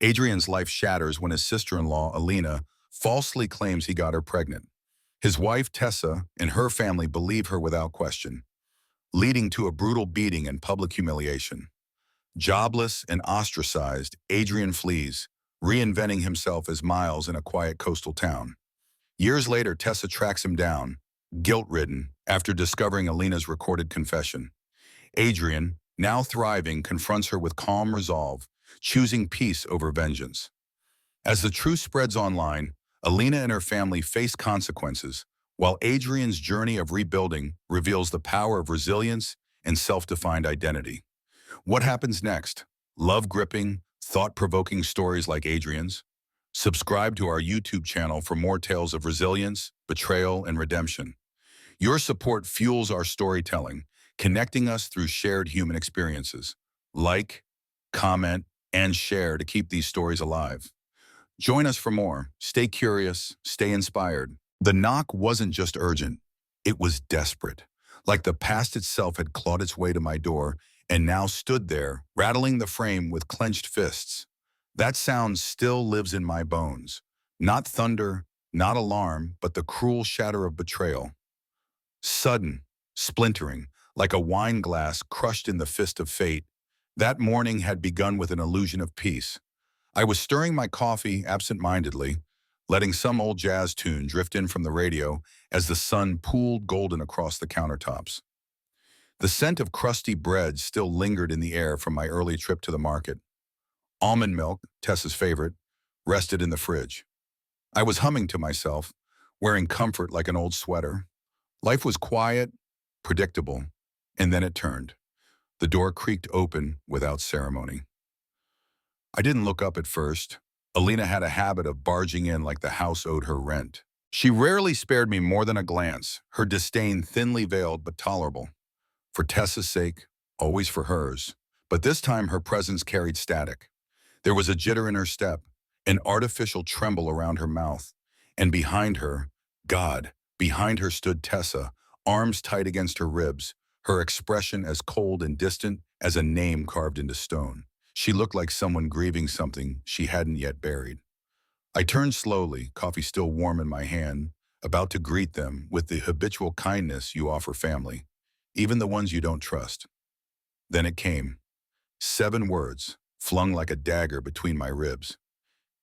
Adrian's life shatters when his sister-in-law, Alina, falsely claims he got her pregnant. His wife, Tessa, and her family believe her without question, leading to a brutal beating and public humiliation. Jobless and ostracized, Adrien flees, reinventing himself as Miles in a quiet coastal town. Years later, Tessa tracks him down, guilt-ridden, after discovering Alina's recorded confession. Adrien, now thriving, confronts her with calm resolve, choosing peace over vengeance. As the truth spreads online, Alina and her family face consequences, while Adrian's journey of rebuilding reveals the power of resilience and self-defined identity. What happens next? Love-gripping, thought-provoking stories like Adrian's? Subscribe to our YouTube channel for more tales of resilience, betrayal, and redemption. Your support fuels our storytelling, connecting us through shared human experiences. Like, comment, and share to keep these stories alive. Join us for more. Stay curious, stay inspired. The knock wasn't just urgent, it was desperate. Like the past itself had clawed its way to my door and now stood there, rattling the frame with clenched fists. That sound still lives in my bones. Not thunder, not alarm, but the cruel shatter of betrayal. Sudden, splintering, like a wine glass crushed in the fist of fate, that morning had begun with an illusion of peace. I was stirring my coffee absent-mindedly, letting some old jazz tune drift in from the radio as the sun pooled golden across the countertops. The scent of crusty bread still lingered in the air from my early trip to the market. Almond milk, Tessa's favorite, rested in the fridge. I was humming to myself, wearing comfort like an old sweater. Life was quiet, predictable, and then it turned. The door creaked open without ceremony. I didn't look up at first. Alina had a habit of barging in like the house owed her rent. She rarely spared me more than a glance, her disdain thinly veiled but tolerable. For Tessa's sake, always for hers. But this time her presence carried static. There was a jitter in her step, an artificial tremble around her mouth. And behind her, God, behind her stood Tessa, arms tight against her ribs, her expression as cold and distant as a name carved into stone. She looked like someone grieving something she hadn't yet buried. I turned slowly, coffee still warm in my hand, about to greet them with the habitual kindness you offer family, even the ones you don't trust. Then it came. 7 words, flung like a dagger between my ribs.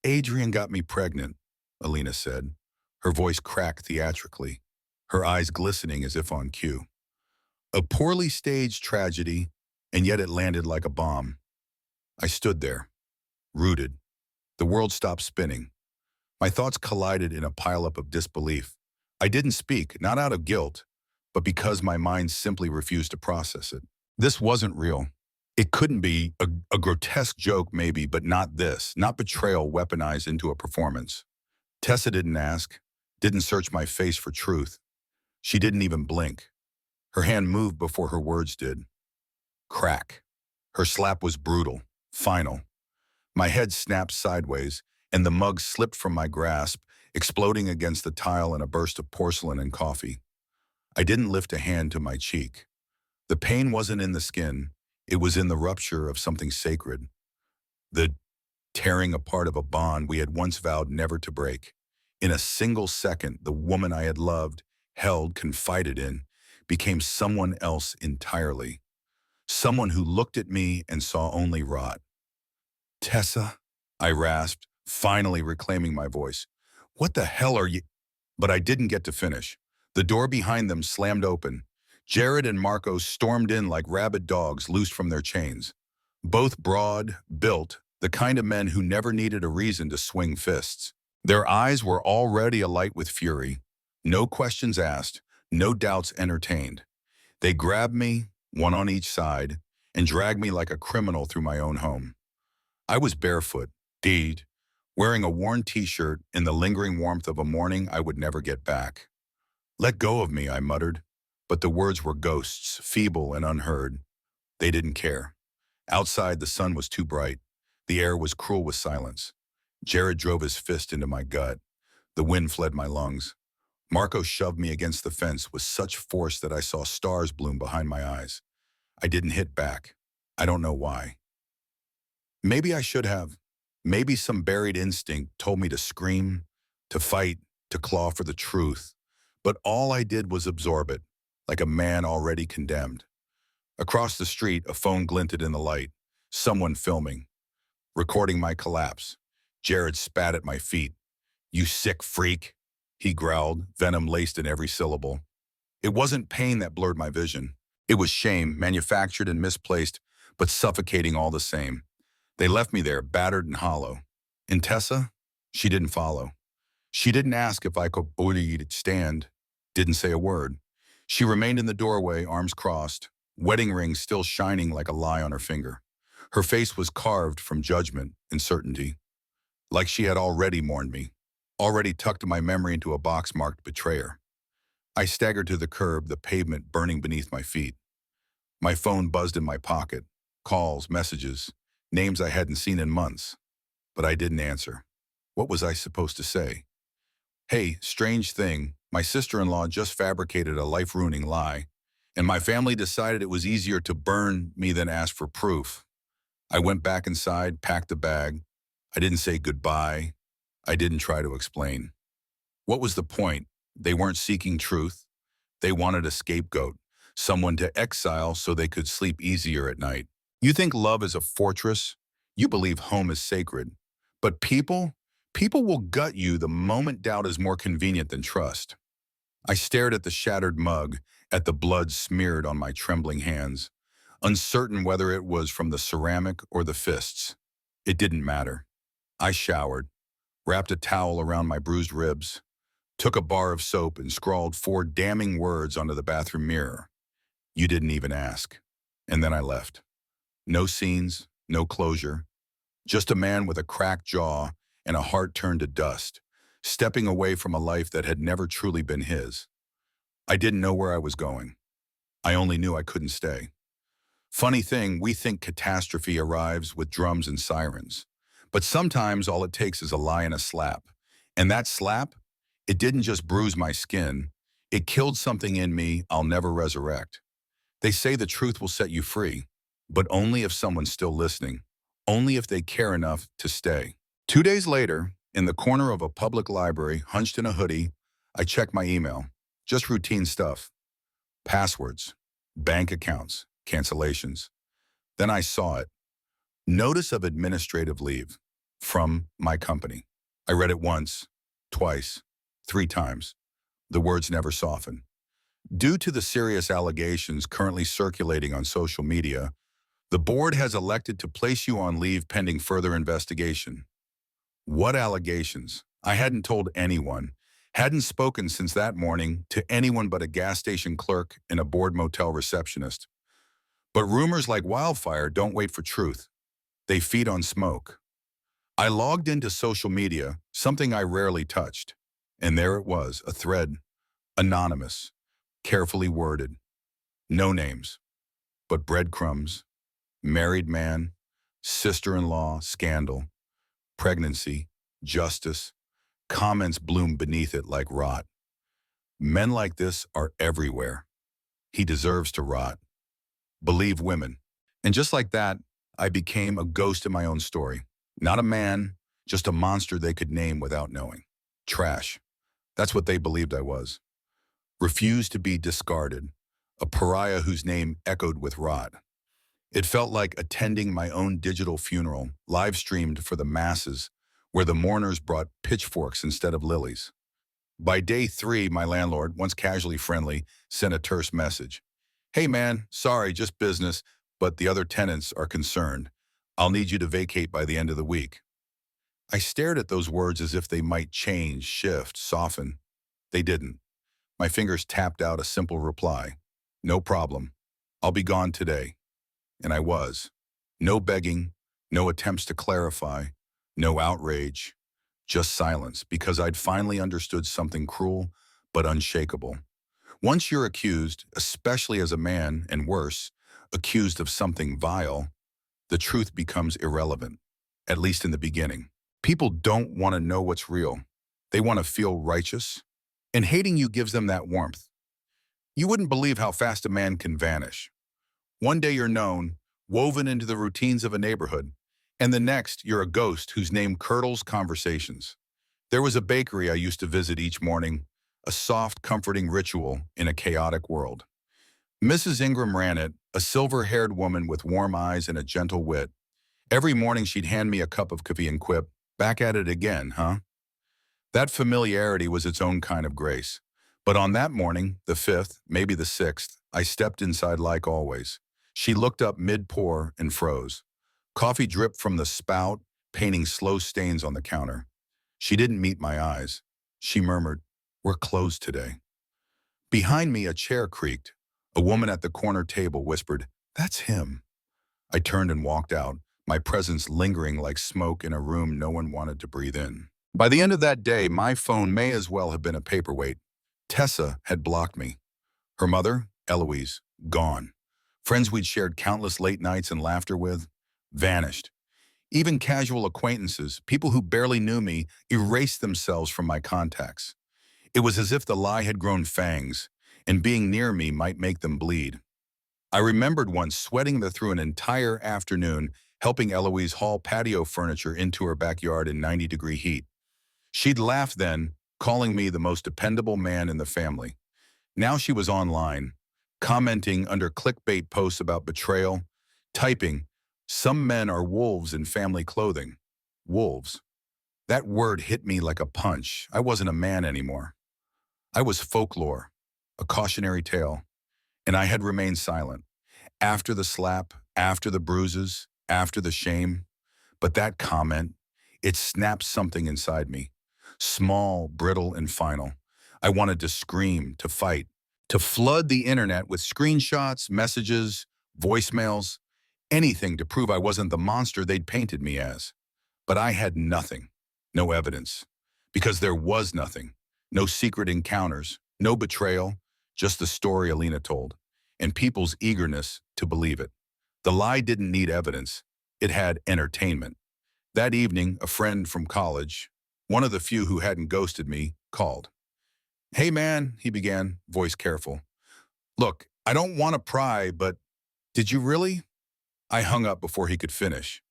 "Adrien got me pregnant," Alina said, her voice cracked theatrically, her eyes glistening as if on cue. A poorly staged tragedy, and yet it landed like a bomb. I stood there, rooted. The world stopped spinning. My thoughts collided in a pileup of disbelief. I didn't speak, not out of guilt, but because my mind simply refused to process it. This wasn't real. It couldn't be a grotesque joke maybe, but not this, not betrayal weaponized into a performance. Tessa didn't ask, didn't search my face for truth. She didn't even blink. Her hand moved before her words did. Crack. Her slap was brutal, final. My head snapped sideways, and the mug slipped from my grasp, exploding against the tile in a burst of porcelain and coffee. I didn't lift a hand to my cheek. The pain wasn't in the skin. It was in the rupture of something sacred. The tearing apart of a bond we had once vowed never to break. In a single second, the woman I had loved, held, confided in, became someone else entirely. Someone who looked at me and saw only rot. "Tessa," I rasped, finally reclaiming my voice. "What the hell are you—" But I didn't get to finish. The door behind them slammed open. Jared and Marco stormed in like rabid dogs loosed from their chains. Both broad, built, the kind of men who never needed a reason to swing fists. Their eyes were already alight with fury. No questions asked, no doubts entertained. They grabbed me, one on each side, and dragged me like a criminal through my own home. I was barefoot, deed, wearing a worn t-shirt in the lingering warmth of a morning I would never get back. "Let go of me," I muttered, but the words were ghosts, feeble and unheard. They didn't care. Outside, the sun was too bright. The air was cruel with silence. Jared drove his fist into my gut. The wind fled my lungs. Marco shoved me against the fence with such force that I saw stars bloom behind my eyes. I didn't hit back. I don't know why. Maybe I should have. Maybe some buried instinct told me to scream, to fight, to claw for the truth. But all I did was absorb it, like a man already condemned. Across the street, a phone glinted in the light. Someone filming, recording my collapse. Jared spat at my feet. "You sick freak," he growled, venom laced in every syllable. It wasn't pain that blurred my vision. It was shame, manufactured and misplaced, but suffocating all the same. They left me there, battered and hollow. And Tessa? She didn't follow. She didn't ask if I could bully stand, didn't say a word. She remained in the doorway, arms crossed, wedding ring still shining like a lie on her finger. Her face was carved from judgment and certainty, like she had already mourned me, already tucked my memory into a box marked betrayer. I staggered to the curb, the pavement burning beneath my feet. My phone buzzed in my pocket. Calls, messages, names I hadn't seen in months. But I didn't answer. What was I supposed to say? "Hey, strange thing, my sister-in-law just fabricated a life-ruining lie, and my family decided it was easier to burn me than ask for proof." I went back inside, packed a bag. I didn't say goodbye. I didn't try to explain. What was the point? They weren't seeking truth. They wanted a scapegoat, someone to exile so they could sleep easier at night. You think love is a fortress? You believe home is sacred. But people will gut you the moment doubt is more convenient than trust. I stared at the shattered mug, at the blood smeared on my trembling hands, uncertain whether it was from the ceramic or the fists. It didn't matter. I showered, wrapped a towel around my bruised ribs, took a bar of soap and scrawled 4 damning words onto the bathroom mirror. "You didn't even ask." And then I left. No scenes, no closure. Just a man with a cracked jaw and a heart turned to dust, stepping away from a life that had never truly been his. I didn't know where I was going. I only knew I couldn't stay. Funny thing, we think catastrophe arrives with drums and sirens. But sometimes all it takes is a lie and a slap. And that slap, it didn't just bruise my skin. It killed something in me I'll never resurrect. They say the truth will set you free, but only if someone's still listening, only if they care enough to stay. 2 days later, in the corner of a public library, hunched in a hoodie, I checked my email. Just routine stuff. Passwords, bank accounts, cancellations. Then I saw it. Notice of administrative leave from my company. I read it once, twice, 3 times. The words never softened. Due to the serious allegations currently circulating on social media, the board has elected to place you on leave pending further investigation. What allegations? I hadn't told anyone, hadn't spoken since that morning to anyone but a gas station clerk and a board motel receptionist. But rumors like wildfire don't wait for truth. They feed on smoke. I logged into social media, something I rarely touched. And there it was, a thread, anonymous, carefully worded. No names, but breadcrumbs. Married man, sister-in-law, scandal, pregnancy, justice. Comments bloom beneath it like rot. Men like this are everywhere. He deserves to rot. Believe women. And just like that, I became a ghost in my own story. Not a man, just a monster they could name without knowing. Trash. That's what they believed I was. Refused to be discarded. A pariah whose name echoed with rot. It felt like attending my own digital funeral, live-streamed for the masses, where the mourners brought pitchforks instead of lilies. By day 3, my landlord, once casually friendly, sent a terse message. "Hey man, sorry, just business, but the other tenants are concerned. I'll need you to vacate by the end of the week." I stared at those words as if they might change, shift, soften. They didn't. My fingers tapped out a simple reply. "No problem. I'll be gone today." And I was. No begging, no attempts to clarify, no outrage, just silence, because I'd finally understood something cruel but unshakable. Once you're accused, especially as a man, and worse, accused of something vile, the truth becomes irrelevant, at least in the beginning. People don't want to know what's real. They want to feel righteous, and hating you gives them that warmth. You wouldn't believe how fast a man can vanish. One day you're known, woven into the routines of a neighborhood, And the next, you're a ghost whose name curdles conversations. There was a bakery I used to visit each morning, a soft, comforting ritual in a chaotic world. Mrs. Ingram ran it, a silver-haired woman with warm eyes and a gentle wit. Every morning she'd hand me a cup of coffee and quip, "Back at it again, huh?" That familiarity was its own kind of grace. But on that morning, the 5th, maybe the 6th, I stepped inside like always. She looked up mid-pour and froze. Coffee dripped from the spout, painting slow stains on the counter. She didn't meet my eyes. She murmured, "We're closed today." Behind me, a chair creaked. A woman at the corner table whispered, "That's him." I turned and walked out, my presence lingering like smoke in a room no one wanted to breathe in. By the end of that day, my phone may as well have been a paperweight. Tessa had blocked me. Her mother, Eloise, gone. Friends we'd shared countless late nights and laughter with, vanished. Even casual acquaintances, people who barely knew me, erased themselves from my contacts. It was as if the lie had grown fangs, and being near me might make them bleed. I remembered once sweating through an entire afternoon helping Eloise haul patio furniture into her backyard in 90-degree heat. She'd laugh then, calling me the most dependable man in the family. Now she was online, commenting under clickbait posts about betrayal, typing, "Some men are wolves in family clothing." Wolves. That word hit me like a punch. I wasn't a man anymore. I was folklore, a cautionary tale, and I had remained silent. After the slap, after the bruises, after the shame. But that comment, it snapped something inside me. Small, brittle, and final. I wanted to scream, to fight, to flood the internet with screenshots, messages, voicemails, anything to prove I wasn't the monster they'd painted me as. But I had nothing, no evidence, because there was nothing, no secret encounters, no betrayal, just the story Alina told, and people's eagerness to believe it. The lie didn't need evidence, it had entertainment. That evening, a friend from college, one of the few who hadn't ghosted me, called. "Hey man," he began, voice careful. "Look, I don't want to pry, but did you really?" I hung up before he could finish.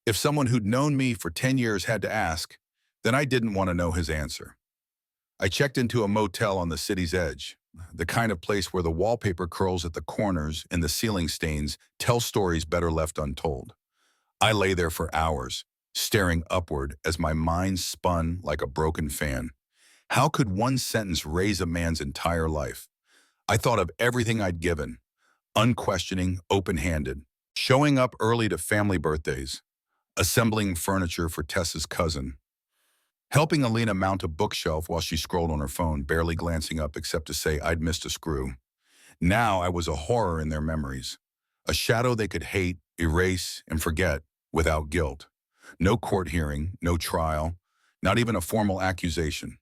If someone who'd known me for 10 years had to ask, then I didn't want to know his answer. I checked into a motel on the city's edge, the kind of place where the wallpaper curls at the corners and the ceiling stains tell stories better left untold. I lay there for hours, staring upward as my mind spun like a broken fan. How could one sentence raise a man's entire life? I thought of everything I'd given, unquestioning, open-handed, showing up early to family birthdays, assembling furniture for Tessa's cousin, helping Alina mount a bookshelf while she scrolled on her phone, barely glancing up except to say I'd missed a screw. Now I was a horror in their memories, a shadow they could hate, erase, and forget without guilt. No court hearing, no trial, not even a formal accusation,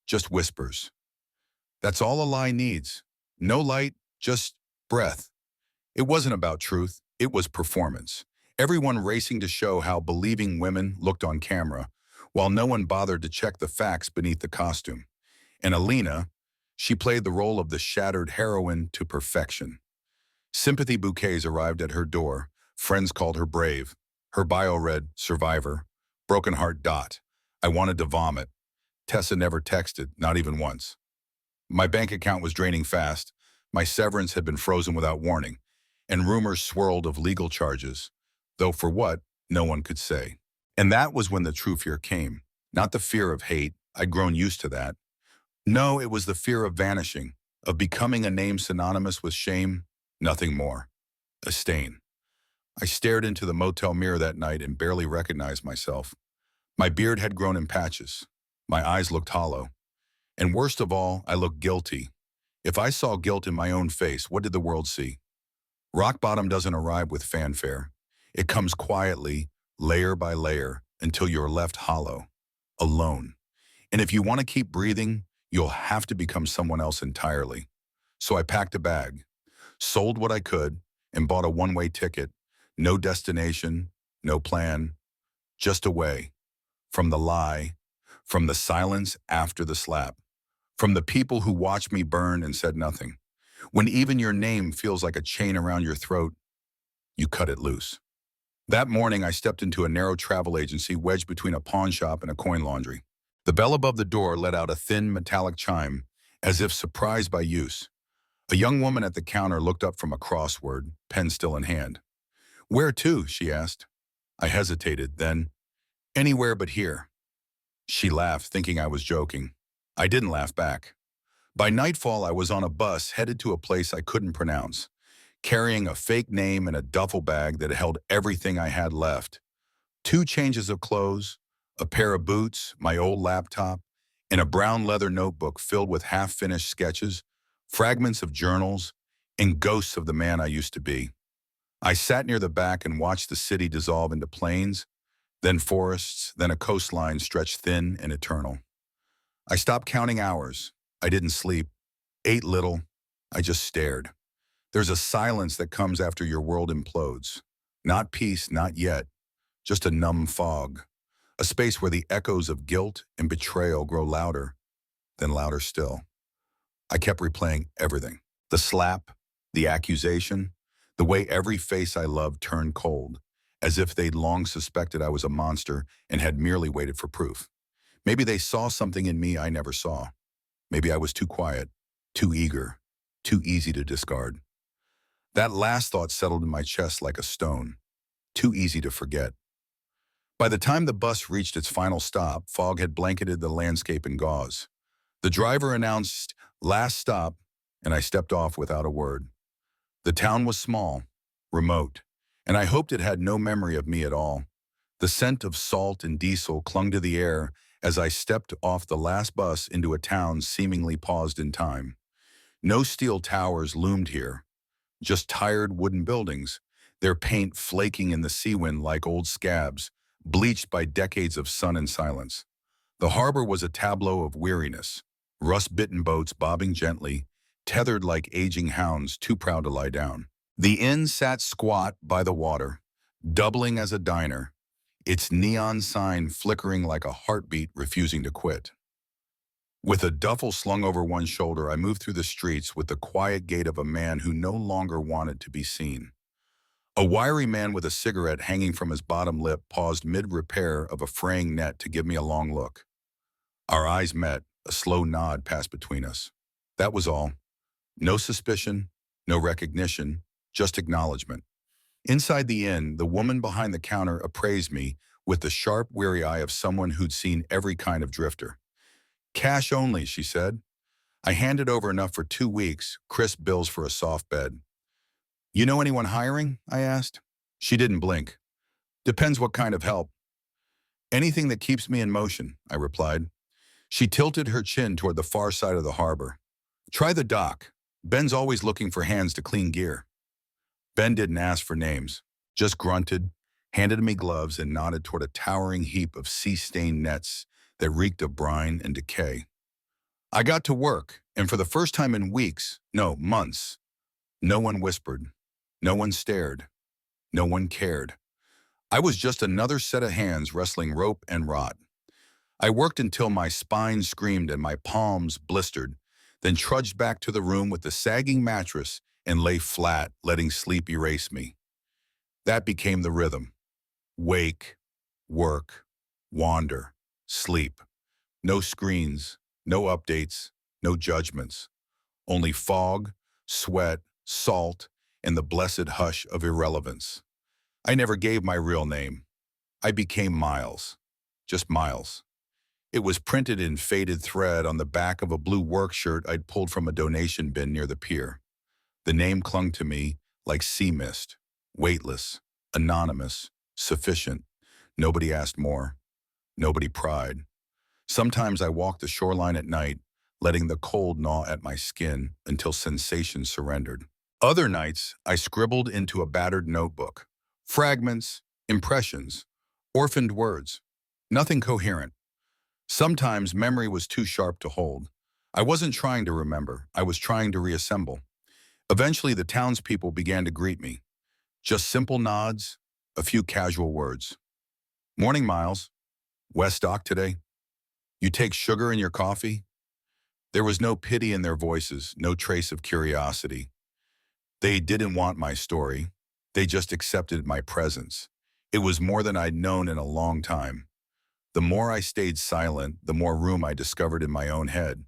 just whispers. That's all a lie needs. No light, just breath. It wasn't about truth, it was performance. Everyone racing to show how believing women looked on camera, while no one bothered to check the facts beneath the costume. And Alina, she played the role of the shattered heroine to perfection. Sympathy bouquets arrived at her door. Friends called her brave. Her bio read, "Survivor." Broken heart dot. I wanted to vomit. Tessa never texted, not even once. My bank account was draining fast. My severance had been frozen without warning. And rumors swirled of legal charges, though for what, no one could say. And that was when the true fear came. Not the fear of hate. I'd grown used to that. No, it was the fear of vanishing, of becoming a name synonymous with shame, nothing more. A stain. I stared into the motel mirror that night and barely recognized myself. My beard had grown in patches. My eyes looked hollow. And worst of all, I looked guilty. If I saw guilt in my own face, what did the world see? Rock bottom doesn't arrive with fanfare. It comes quietly, layer by layer, until you're left hollow, alone. And if you want to keep breathing, you'll have to become someone else entirely. So I packed a bag, sold what I could, and bought a one-way ticket. No destination, no plan, just away. From the lie, from the silence after the slap, from the people who watched me burn and said nothing. When even your name feels like a chain around your throat, you cut it loose. That morning, I stepped into a narrow travel agency wedged between a pawn shop and a coin laundry. The bell above the door let out a thin, metallic chime, as if surprised by use. A young woman at the counter looked up from a crossword, pen still in hand. "Where to?" she asked. I hesitated, then, "Anywhere but here." She laughed, thinking I was joking. I didn't laugh back. By nightfall, I was on a bus headed to a place I couldn't pronounce, carrying a fake name and a duffel bag that held everything I had left. Two changes of clothes, a pair of boots, my old laptop, and a brown leather notebook filled with half-finished sketches, fragments of journals, and ghosts of the man I used to be. I sat near the back and watched the city dissolve into plains, then forests, then a coastline stretched thin and eternal. I stopped counting hours. I didn't sleep, ate little. I just stared. There's a silence that comes after your world implodes. Not peace, not yet, just a numb fog. A space where the echoes of guilt and betrayal grow louder, then louder still. I kept replaying everything. The slap, the accusation, the way every face I loved turned cold, as if they'd long suspected I was a monster and had merely waited for proof. Maybe they saw something in me I never saw. Maybe I was too quiet, too eager, too easy to discard. That last thought settled in my chest like a stone, too easy to forget. By the time the bus reached its final stop, fog had blanketed the landscape in gauze. The driver announced, "Last stop," and I stepped off without a word. The town was small, remote, and I hoped it had no memory of me at all. The scent of salt and diesel clung to the air as I stepped off the last bus into a town seemingly paused in time. No steel towers loomed here, just tired wooden buildings, their paint flaking in the sea wind like old scabs, bleached by decades of sun and silence. The harbor was a tableau of weariness, rust-bitten boats bobbing gently, tethered like aging hounds too proud to lie down. The inn sat squat by the water, doubling as a diner, its neon sign flickering like a heartbeat refusing to quit. With a duffel slung over one shoulder, I moved through the streets with the quiet gait of a man who no longer wanted to be seen. A wiry man with a cigarette hanging from his bottom lip paused mid-repair of a fraying net to give me a long look. Our eyes met, a slow nod passed between us. That was all. No suspicion, no recognition, just acknowledgement. Inside the inn, the woman behind the counter appraised me with the sharp, weary eye of someone who'd seen every kind of drifter. "Cash only," she said. I handed over enough for 2 weeks, crisp bills for a soft bed. "You know anyone hiring?" I asked. She didn't blink. "Depends what kind of help." "Anything that keeps me in motion," I replied. She tilted her chin toward the far side of the harbor. "Try the dock. Ben's always looking for hands to clean gear." Ben didn't ask for names, just grunted, handed me gloves, and nodded toward a towering heap of sea-stained nets that reeked of brine and decay. I got to work, and for the first time in weeks, no, months, no one whispered, no one stared, no one cared. I was just another set of hands wrestling rope and rot. I worked until my spine screamed and my palms blistered, then trudged back to the room with the sagging mattress and lay flat, letting sleep erase me. That became the rhythm. Wake, work, wander, sleep. No screens, no updates, no judgments. Only fog, sweat, salt, and the blessed hush of irrelevance. I never gave my real name. I became Miles. Just Miles. It was printed in faded thread on the back of a blue work shirt I'd pulled from a donation bin near the pier. The name clung to me like sea mist, weightless, anonymous, sufficient. Nobody asked more. Nobody pried. Sometimes I walked the shoreline at night, letting the cold gnaw at my skin until sensation surrendered. Other nights, I scribbled into a battered notebook. Fragments, impressions, orphaned words. Nothing coherent. Sometimes memory was too sharp to hold. I wasn't trying to remember. I was trying to reassemble. Eventually, the townspeople began to greet me. Just simple nods, a few casual words. "Morning, Miles. West Dock today? You take sugar in your coffee?" There was no pity in their voices, no trace of curiosity. They didn't want my story. They just accepted my presence. It was more than I'd known in a long time. The more I stayed silent, the more room I discovered in my own head.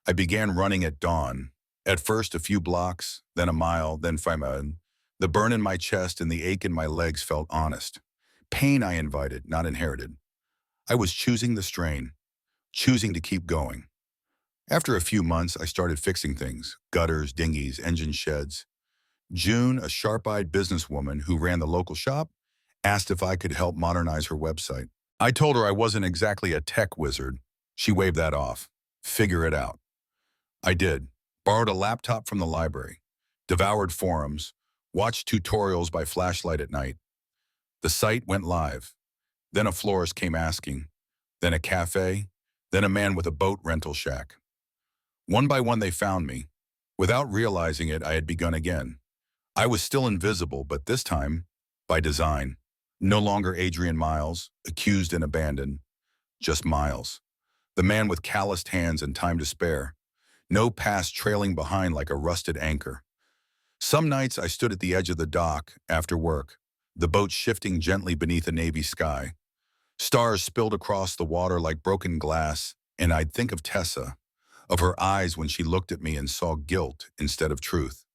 I began running at dawn. At first a few blocks, then a mile, then 5 miles. The burn in my chest and the ache in my legs felt honest. Pain I invited, not inherited. I was choosing the strain, choosing to keep going. After a few months, I started fixing things: gutters, dinghies, engine sheds. June, a sharp-eyed businesswoman who ran the local shop, asked if I could help modernize her website. I told her I wasn't exactly a tech wizard. She waved that off. Figure it out. I did. Borrowed a laptop from the library, devoured forums, watched tutorials by flashlight at night. The site went live. Then a florist came asking, then a cafe, then a man with a boat rental shack. One by one they found me. Without realizing it, I had begun again. I was still invisible, but this time, by design. No longer Adrien Miles, accused and abandoned. Just Miles, the man with calloused hands and time to spare. No past trailing behind like a rusted anchor. Some nights I stood at the edge of the dock after work, the boat shifting gently beneath a navy sky. Stars spilled across the water like broken glass, and I'd think of Tessa, of her eyes when she looked at me and saw guilt instead of truth.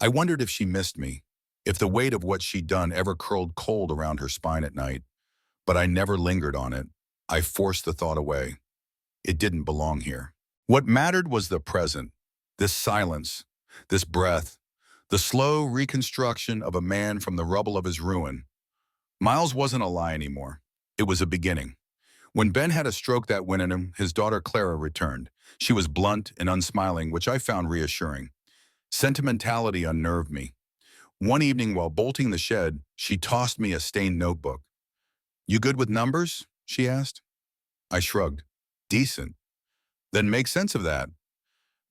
I wondered if she missed me, if the weight of what she'd done ever curled cold around her spine at night, but I never lingered on it. I forced the thought away. It didn't belong here. What mattered was the present, this silence, this breath, the slow reconstruction of a man from the rubble of his ruin. Miles wasn't a lie anymore. It was a beginning. When Ben had a stroke that went in him, his daughter Clara returned. She was blunt and unsmiling, which I found reassuring. Sentimentality unnerved me. One evening while bolting the shed, she tossed me a stained notebook. "You good with numbers?" she asked. I shrugged. "Decent." "Then make sense of that."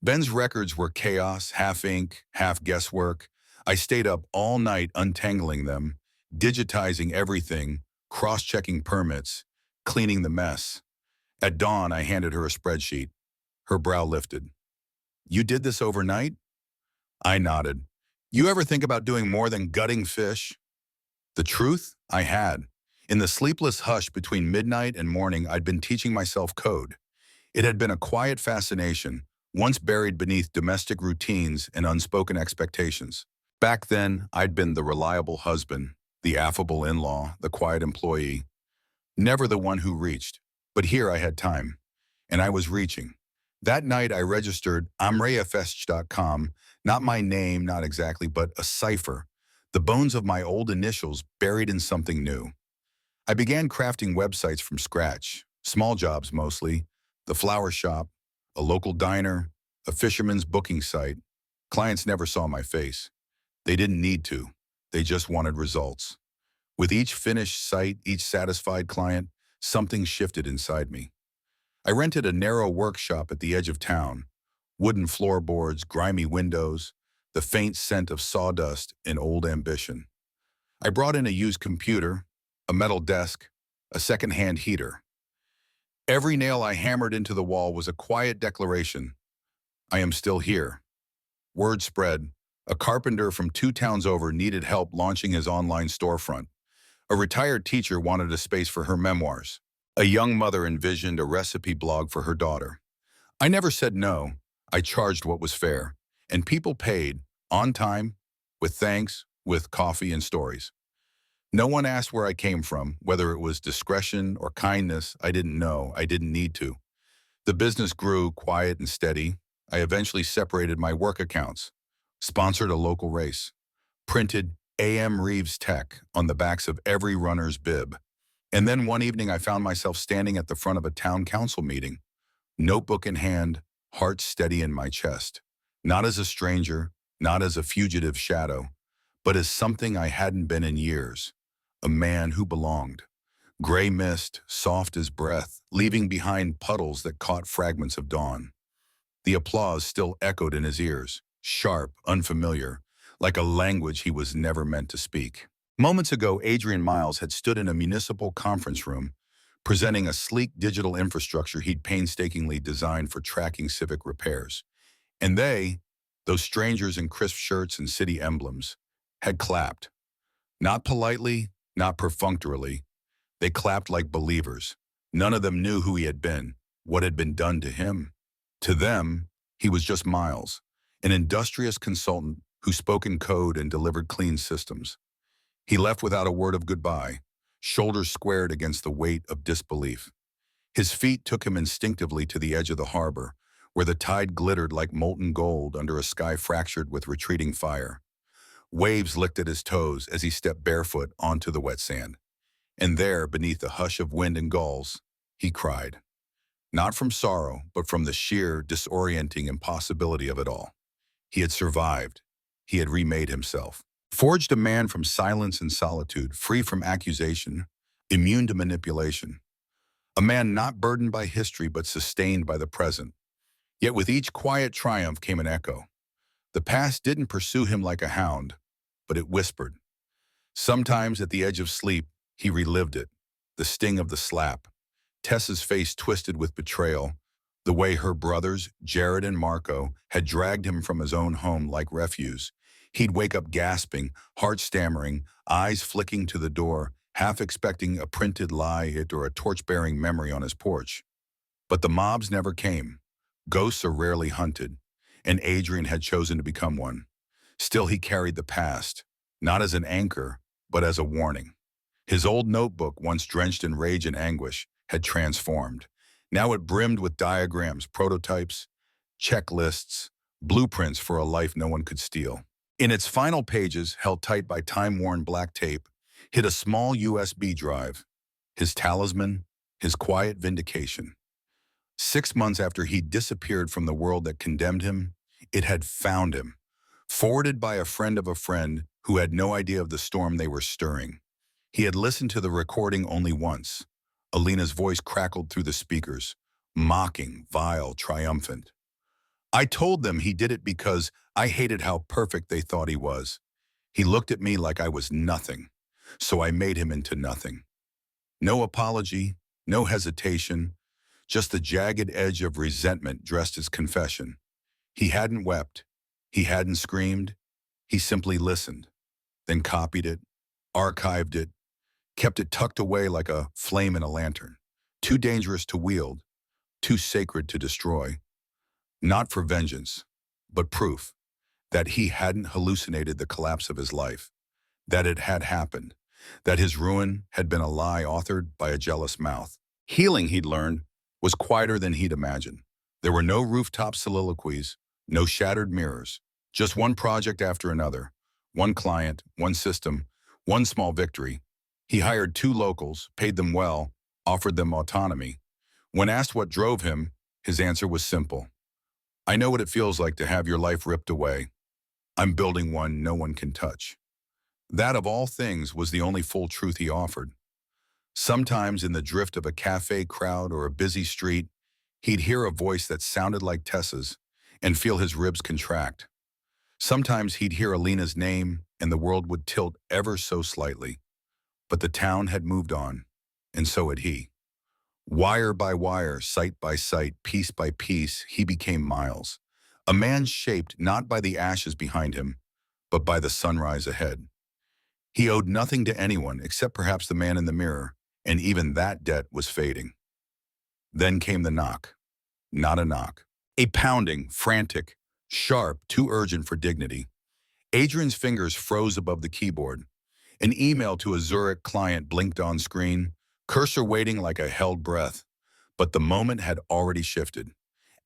Ben's records were chaos, half ink, half guesswork. I stayed up all night untangling them, digitizing everything, cross-checking permits, cleaning the mess. At dawn, I handed her a spreadsheet. Her brow lifted. "You did this overnight?" I nodded. "You ever think about doing more than gutting fish?" The truth? I had. In the sleepless hush between midnight and morning, I'd been teaching myself code. It had been a quiet fascination, once buried beneath domestic routines and unspoken expectations. Back then, I'd been the reliable husband, the affable in-law, the quiet employee, never the one who reached. But here I had time, and I was reaching. That night I registered amrayafesh.com, not my name, not exactly, but a cipher, the bones of my old initials buried in something new. I began crafting websites from scratch, small jobs mostly, the flower shop, a local diner, a fisherman's booking site. Clients never saw my face. They didn't need to. They just wanted results. With each finished site, each satisfied client, something shifted inside me. I rented a narrow workshop at the edge of town. Wooden floorboards, grimy windows, the faint scent of sawdust and old ambition. I brought in a used computer, a metal desk, a second-hand heater. Every nail I hammered into the wall was a quiet declaration. I am still here. Word spread. A carpenter from 2 towns over needed help launching his online storefront. A retired teacher wanted a space for her memoirs. A young mother envisioned a recipe blog for her daughter. I never said no. I charged what was fair. And people paid, on time, with thanks, with coffee and stories. No one asked where I came from, whether it was discretion or kindness. I didn't know. I didn't need to. The business grew quiet and steady. I eventually separated my work accounts, sponsored a local race, printed A.M. Reeves Tech on the backs of every runner's bib. And then one evening I found myself standing at the front of a town council meeting, notebook in hand, heart steady in my chest. Not as a stranger, not as a fugitive shadow, but as something I hadn't been in years. A man who belonged. Gray mist, soft as breath, leaving behind puddles that caught fragments of dawn. The applause still echoed in his ears, sharp, unfamiliar, like a language he was never meant to speak. Moments ago, Adrien Miles had stood in a municipal conference room, presenting a sleek digital infrastructure he'd painstakingly designed for tracking civic repairs. And they, those strangers in crisp shirts and city emblems, had clapped. Not politely, not perfunctorily. They clapped like believers. None of them knew who he had been, what had been done to him. To them, he was just Miles, an industrious consultant who spoke in code and delivered clean systems. He left without a word of goodbye, shoulders squared against the weight of disbelief. His feet took him instinctively to the edge of the harbor, where the tide glittered like molten gold under a sky fractured with retreating fire. Waves licked at his toes as he stepped barefoot onto the wet sand. And there, beneath the hush of wind and gulls, he cried. Not from sorrow, but from the sheer, disorienting impossibility of it all. He had survived. He had remade himself. Forged a man from silence and solitude, free from accusation, immune to manipulation. A man not burdened by history, but sustained by the present. Yet with each quiet triumph came an echo. The past didn't pursue him like a hound, but it whispered. Sometimes at the edge of sleep, he relived it. The sting of the slap. Tessa's face twisted with betrayal. The way her brothers, Jared and Marco, had dragged him from his own home like refuse. He'd wake up gasping, heart stammering, eyes flicking to the door, half expecting a printed lie hit or a torch-bearing memory on his porch. But the mobs never came. Ghosts are rarely hunted, and Adrien had chosen to become one. Still, he carried the past, not as an anchor, but as a warning. His old notebook, once drenched in rage and anguish, had transformed. Now it brimmed with diagrams, prototypes, checklists, blueprints for a life no one could steal. In its final pages, held tight by time-worn black tape, hid a small USB drive, his talisman, his quiet vindication. 6 months after he'd disappeared from the world that condemned him, it had found him, forwarded by a friend of a friend who had no idea of the storm they were stirring. He had listened to the recording only once. Alina's voice crackled through the speakers, mocking, vile, triumphant. I told them he did it because I hated how perfect they thought he was. He looked at me like I was nothing, so I made him into nothing. No apology, no hesitation, just the jagged edge of resentment dressed as confession. He hadn't wept, he hadn't screamed, he simply listened, then copied it, archived it, kept it tucked away like a flame in a lantern, too dangerous to wield, too sacred to destroy. Not for vengeance, but proof that he hadn't hallucinated the collapse of his life, that it had happened, that his ruin had been a lie authored by a jealous mouth. Healing, he'd learned, was quieter than he'd imagined. There were no rooftop soliloquies, no shattered mirrors, just one project after another, one client, one system, one small victory. He hired 2 locals, paid them well, offered them autonomy. When asked what drove him, his answer was simple. I know what it feels like to have your life ripped away. I'm building one no one can touch. That, of all things, was the only full truth he offered. Sometimes in the drift of a cafe crowd or a busy street, he'd hear a voice that sounded like Tessa's and feel his ribs contract. Sometimes he'd hear Alina's name and the world would tilt ever so slightly. But the town had moved on, and so had he. Wire by wire, sight by sight, piece by piece, he became Miles. A man shaped not by the ashes behind him, but by the sunrise ahead. He owed nothing to anyone except perhaps the man in the mirror, and even that debt was fading. Then came the knock. Not a knock. A pounding, frantic, sharp, too urgent for dignity. Adrien's fingers froze above the keyboard. An email to a Zurich client blinked on screen, cursor waiting like a held breath. But the moment had already shifted.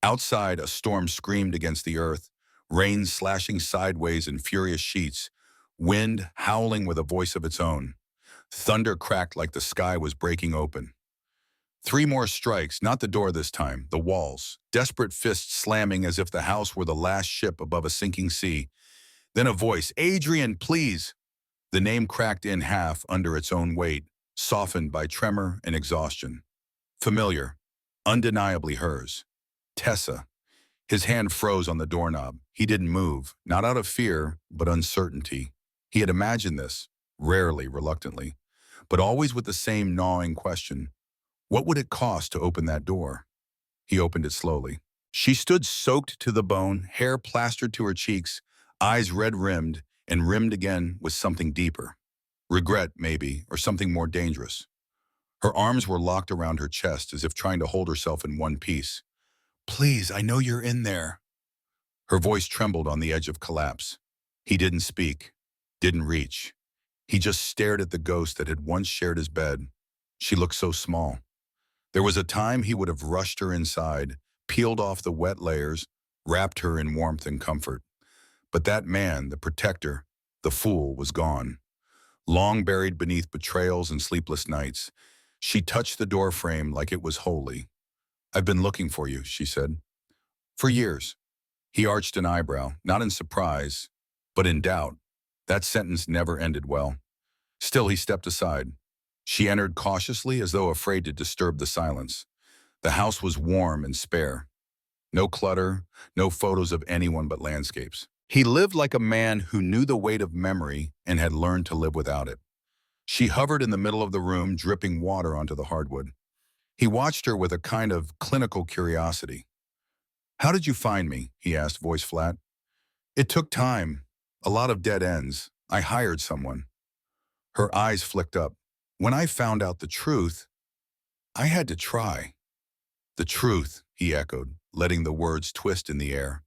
Outside, a storm screamed against the earth, rain slashing sideways in furious sheets, wind howling with a voice of its own. Thunder cracked like the sky was breaking open. 3 more strikes, not the door this time, the walls, desperate fists slamming as if the house were the last ship above a sinking sea. Then a voice, Adrien, please! The name cracked in half under its own weight, softened by tremor and exhaustion. Familiar, undeniably hers. Tessa. His hand froze on the doorknob. He didn't move, not out of fear, but uncertainty. He had imagined this, rarely, reluctantly, but always with the same gnawing question. What would it cost to open that door? He opened it slowly. She stood soaked to the bone, hair plastered to her cheeks, eyes red-rimmed, and rimmed again with something deeper. Regret, maybe, or something more dangerous. Her arms were locked around her chest as if trying to hold herself in one piece. Please, I know you're in there. Her voice trembled on the edge of collapse. He didn't speak, didn't reach. He just stared at the ghost that had once shared his bed. She looked so small. There was a time he would have rushed her inside, peeled off the wet layers, wrapped her in warmth and comfort. But that man, the protector, the fool, was gone. Long buried beneath betrayals and sleepless nights, she touched the door frame like it was holy. I've been looking for you, she said. For years. He arched an eyebrow, not in surprise, but in doubt. That sentence never ended well. Still, he stepped aside. She entered cautiously as though afraid to disturb the silence. The house was warm and spare. No clutter, no photos of anyone but landscapes. He lived like a man who knew the weight of memory and had learned to live without it. She hovered in the middle of the room, dripping water onto the hardwood. He watched her with a kind of clinical curiosity. How did you find me? He asked, voice flat. It took time, a lot of dead ends. I hired someone. Her eyes flicked up. When I found out the truth, I had to try. The truth, he echoed, letting the words twist in the air.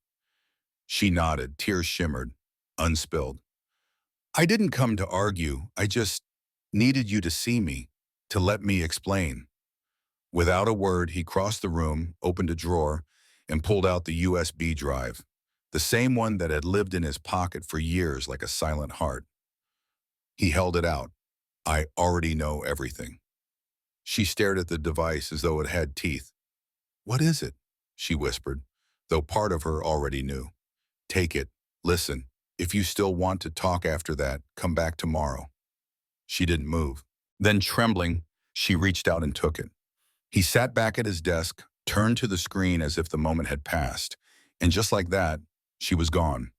She nodded, tears shimmered, unspilled. I didn't come to argue, I just needed you to see me, to let me explain. Without a word, he crossed the room, opened a drawer, and pulled out the USB drive, the same one that had lived in his pocket for years like a silent heart. He held it out. I already know everything. She stared at the device as though it had teeth. What is it? She whispered, though part of her already knew. Take it. Listen. If you still want to talk after that, come back tomorrow. She didn't move. Then, trembling, she reached out and took it. He sat back at his desk, turned to the screen as if the moment had passed, and just like that, she was gone.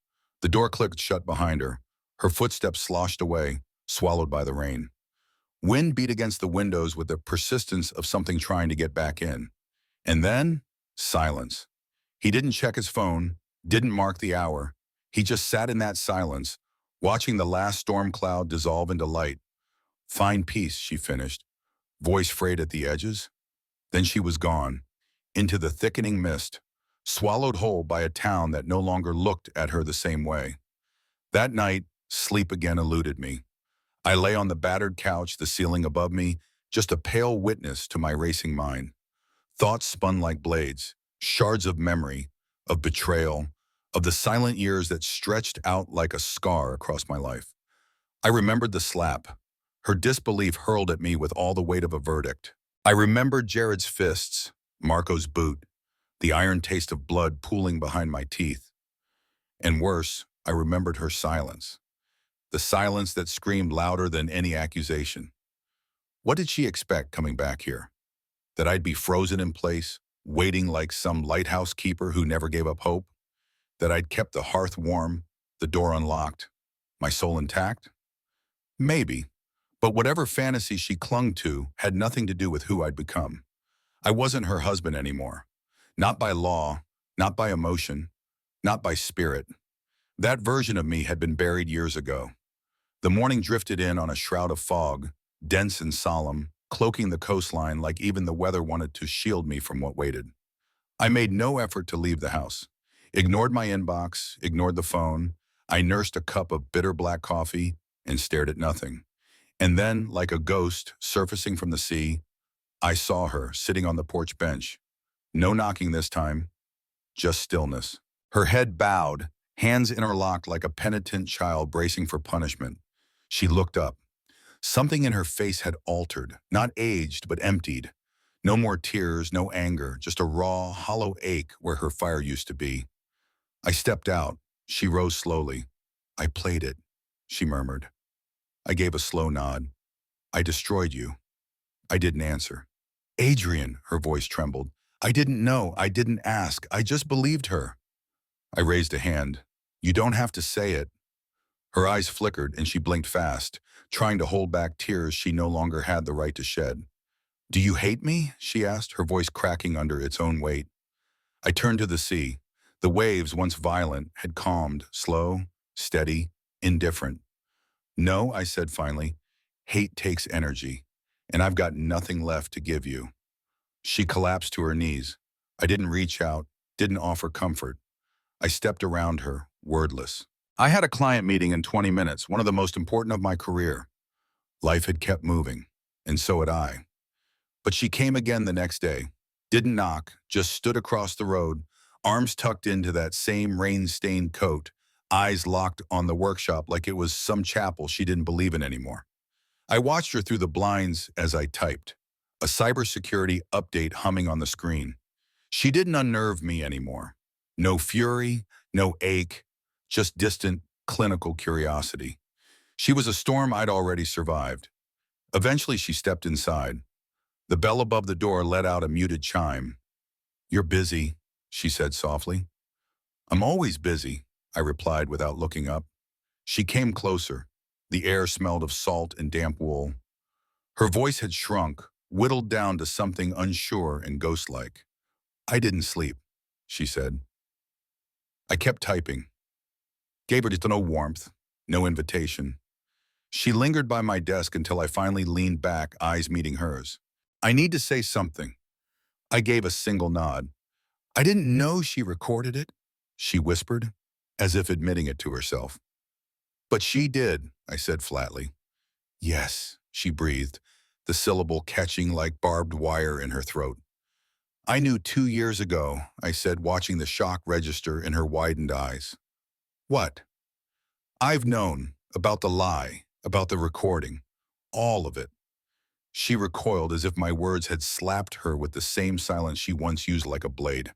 The door clicked shut behind her. Her footsteps sloshed away, swallowed by the rain. Wind beat against the windows with the persistence of something trying to get back in. And then, silence. He didn't check his phone, didn't mark the hour. He just sat in that silence, watching the last storm cloud dissolve into light. Find peace, she finished, voice frayed at the edges. Then she was gone, into the thickening mist, swallowed whole by a town that no longer looked at her the same way. That night, sleep again eluded me. I lay on the battered couch, the ceiling above me, just a pale witness to my racing mind. Thoughts spun like blades, shards of memory, of betrayal, of the silent years that stretched out like a scar across my life. I remembered the slap. Her disbelief hurled at me with all the weight of a verdict. I remembered Jared's fists, Marco's boot, the iron taste of blood pooling behind my teeth. And worse, I remembered her silence. The silence that screamed louder than any accusation. What did she expect coming back here? That I'd be frozen in place, waiting like some lighthouse keeper who never gave up hope? That I'd kept the hearth warm, the door unlocked, my soul intact? Maybe, but whatever fantasy she clung to had nothing to do with who I'd become. I wasn't her husband anymore. Not by law, not by emotion, not by spirit. That version of me had been buried years ago. The morning drifted in on a shroud of fog, dense and solemn, cloaking the coastline like even the weather wanted to shield me from what waited. I made no effort to leave the house. Ignored my inbox, ignored the phone. I nursed a cup of bitter black coffee and stared at nothing. And then, like a ghost surfacing from the sea, I saw her sitting on the porch bench. No knocking this time, just stillness. Her head bowed, hands interlocked like a penitent child bracing for punishment. She looked up. Something in her face had altered, not aged, but emptied. No more tears, no anger, just a raw, hollow ache where her fire used to be. I stepped out. She rose slowly. I played it, she murmured. I gave a slow nod. I destroyed you. I didn't answer. Adrien, her voice trembled. I didn't know. I didn't ask. I just believed her. I raised a hand. You don't have to say it. Her eyes flickered and she blinked fast, trying to hold back tears she no longer had the right to shed. Do you hate me? She asked, her voice cracking under its own weight. I turned to the sea. The waves, once violent, had calmed, slow, steady, indifferent. No, I said finally. Hate takes energy, and I've got nothing left to give you. She collapsed to her knees. I didn't reach out, didn't offer comfort. I stepped around her, wordless. I had a client meeting in 20 minutes, one of the most important of my career. Life had kept moving, and so had I. But she came again the next day. Didn't knock, just stood across the road, arms tucked into that same rain-stained coat, eyes locked on the workshop like it was some chapel she didn't believe in anymore. I watched her through the blinds as I typed, a cybersecurity update humming on the screen. She didn't unnerve me anymore. No fury, no ache, just distant, clinical curiosity. She was a storm I'd already survived. Eventually, she stepped inside. The bell above the door let out a muted chime. "You're busy," she said softly. "I'm always busy," I replied without looking up. She came closer. The air smelled of salt and damp wool. Her voice had shrunk, whittled down to something unsure and ghost-like. "I didn't sleep," she said. I kept typing. Gave her just no warmth, no invitation. She lingered by my desk until I finally leaned back, eyes meeting hers. "I need to say something." I gave a single nod. "I didn't know she recorded it," she whispered, as if admitting it to herself. "But she did," I said flatly. "Yes," she breathed, the syllable catching like barbed wire in her throat. "I knew 2 years ago," I said, watching the shock register in her widened eyes. "What?" "I've known about the lie, about the recording, all of it." She recoiled as if my words had slapped her with the same silence she once used like a blade.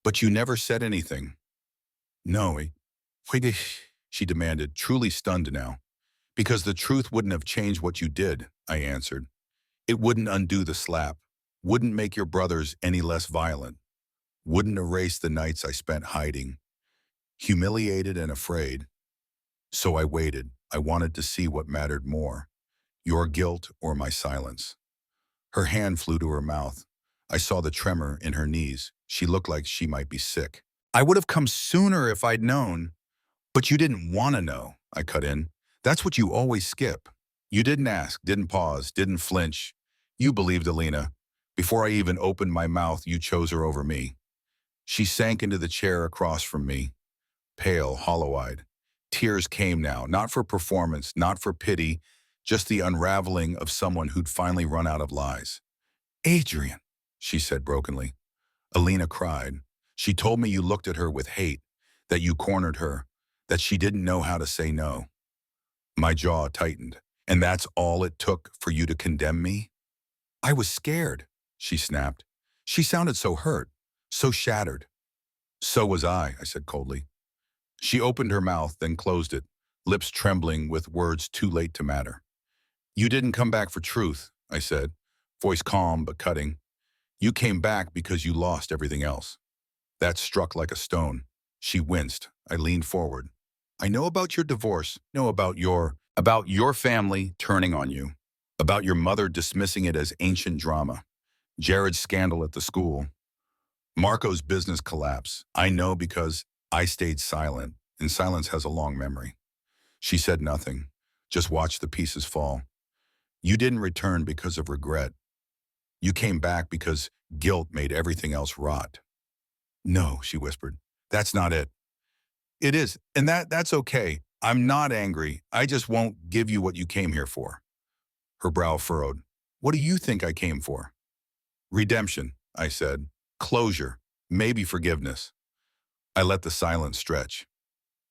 "But you never said anything." "No, she demanded, truly stunned now. "Because the truth wouldn't have changed what you did," I answered. "It wouldn't undo the slap, wouldn't make your brothers any less violent, wouldn't erase the nights I spent hiding, humiliated and afraid. So I waited. I wanted to see what mattered more, your guilt or my silence." Her hand flew to her mouth. I saw the tremor in her knees. She looked like she might be sick. "I would have come sooner if I'd known." "But you didn't want to know," I cut in. "That's what you always skip. You didn't ask, didn't pause, didn't flinch. You believed Alina. Before I even opened my mouth, you chose her over me." She sank into the chair across from me, pale, hollow-eyed. Tears came now, not for performance, not for pity, just the unraveling of someone who'd finally run out of lies. "Adrien," she said brokenly. Alina cried. "She told me you looked at her with hate, that you cornered her, that she didn't know how to say no." My jaw tightened. "And that's all it took for you to condemn me?" "I was scared," she snapped. She sounded so hurt, so shattered. "So was I said coldly. She opened her mouth, then closed it, lips trembling with words too late to matter. "You didn't come back for truth," I said, voice calm but cutting. "You came back because you lost everything else." That struck like a stone. She winced. I leaned forward. "I know about your divorce, know about your family turning on you, about your mother dismissing it as ancient drama, Jared's scandal at the school, Marco's business collapse. I know because I stayed silent, and silence has a long memory." She said nothing, just watched the pieces fall. "You didn't return because of regret. You came back because guilt made everything else rot." "No," she whispered. "That's not it." "It is, and that's okay. I'm not angry. I just won't give you what you came here for." Her brow furrowed. "What do you think I came for?" "Redemption," I said. "Closure. Maybe forgiveness." I let the silence stretch.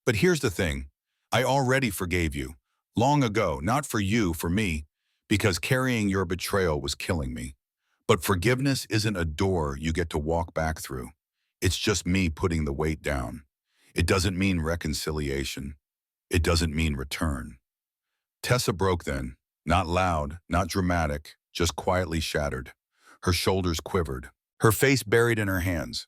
"But here's the thing. I already forgave you. Long ago, not for you, for me, because carrying your betrayal was killing me. But forgiveness isn't a door you get to walk back through. It's just me putting the weight down. It doesn't mean reconciliation. It doesn't mean return." Tessa broke then, not loud, not dramatic, just quietly shattered. Her shoulders quivered, her face buried in her hands.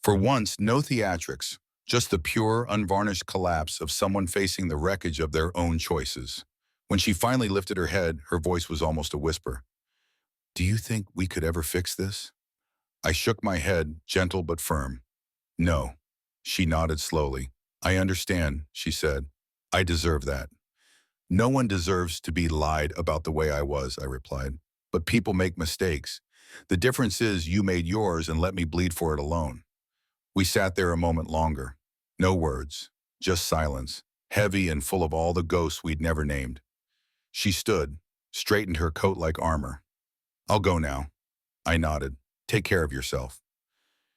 For once, no theatrics, just the pure, unvarnished collapse of someone facing the wreckage of their own choices. When she finally lifted her head, her voice was almost a whisper. "Do you think we could ever fix this?" I shook my head, gentle but firm. "No." She nodded slowly. "I understand," she said. "I deserve that." No one deserves to be lied about the way I was, I replied. But people make mistakes. The difference is you made yours and let me bleed for it alone. We sat there a moment longer. No words, just silence, heavy and full of all the ghosts we'd never named. She stood, straightened her coat like armor. I'll go now. I nodded. Take care of yourself.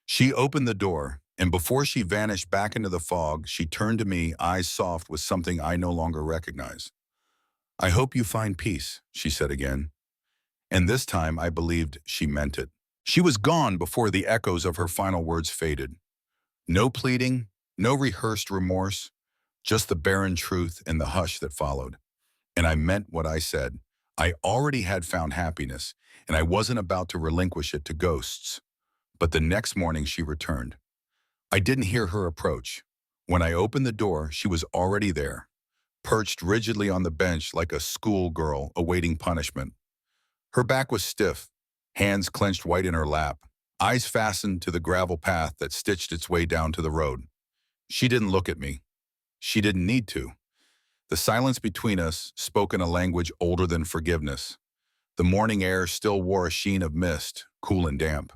She opened the door, and before she vanished back into the fog, she turned to me, eyes soft with something I no longer recognize. I hope you find peace, she said again. And this time I believed she meant it. She was gone before the echoes of her final words faded. No pleading, no rehearsed remorse, just the barren truth and the hush that followed. And I meant what I said. I already had found happiness, and I wasn't about to relinquish it to ghosts. But the next morning she returned. I didn't hear her approach. When I opened the door, she was already there, perched rigidly on the bench like a schoolgirl awaiting punishment. Her back was stiff, hands clenched white in her lap, eyes fastened to the gravel path that stitched its way down to the road. She didn't look at me. She didn't need to. The silence between us spoke in a language older than forgiveness. The morning air still wore a sheen of mist, cool and damp.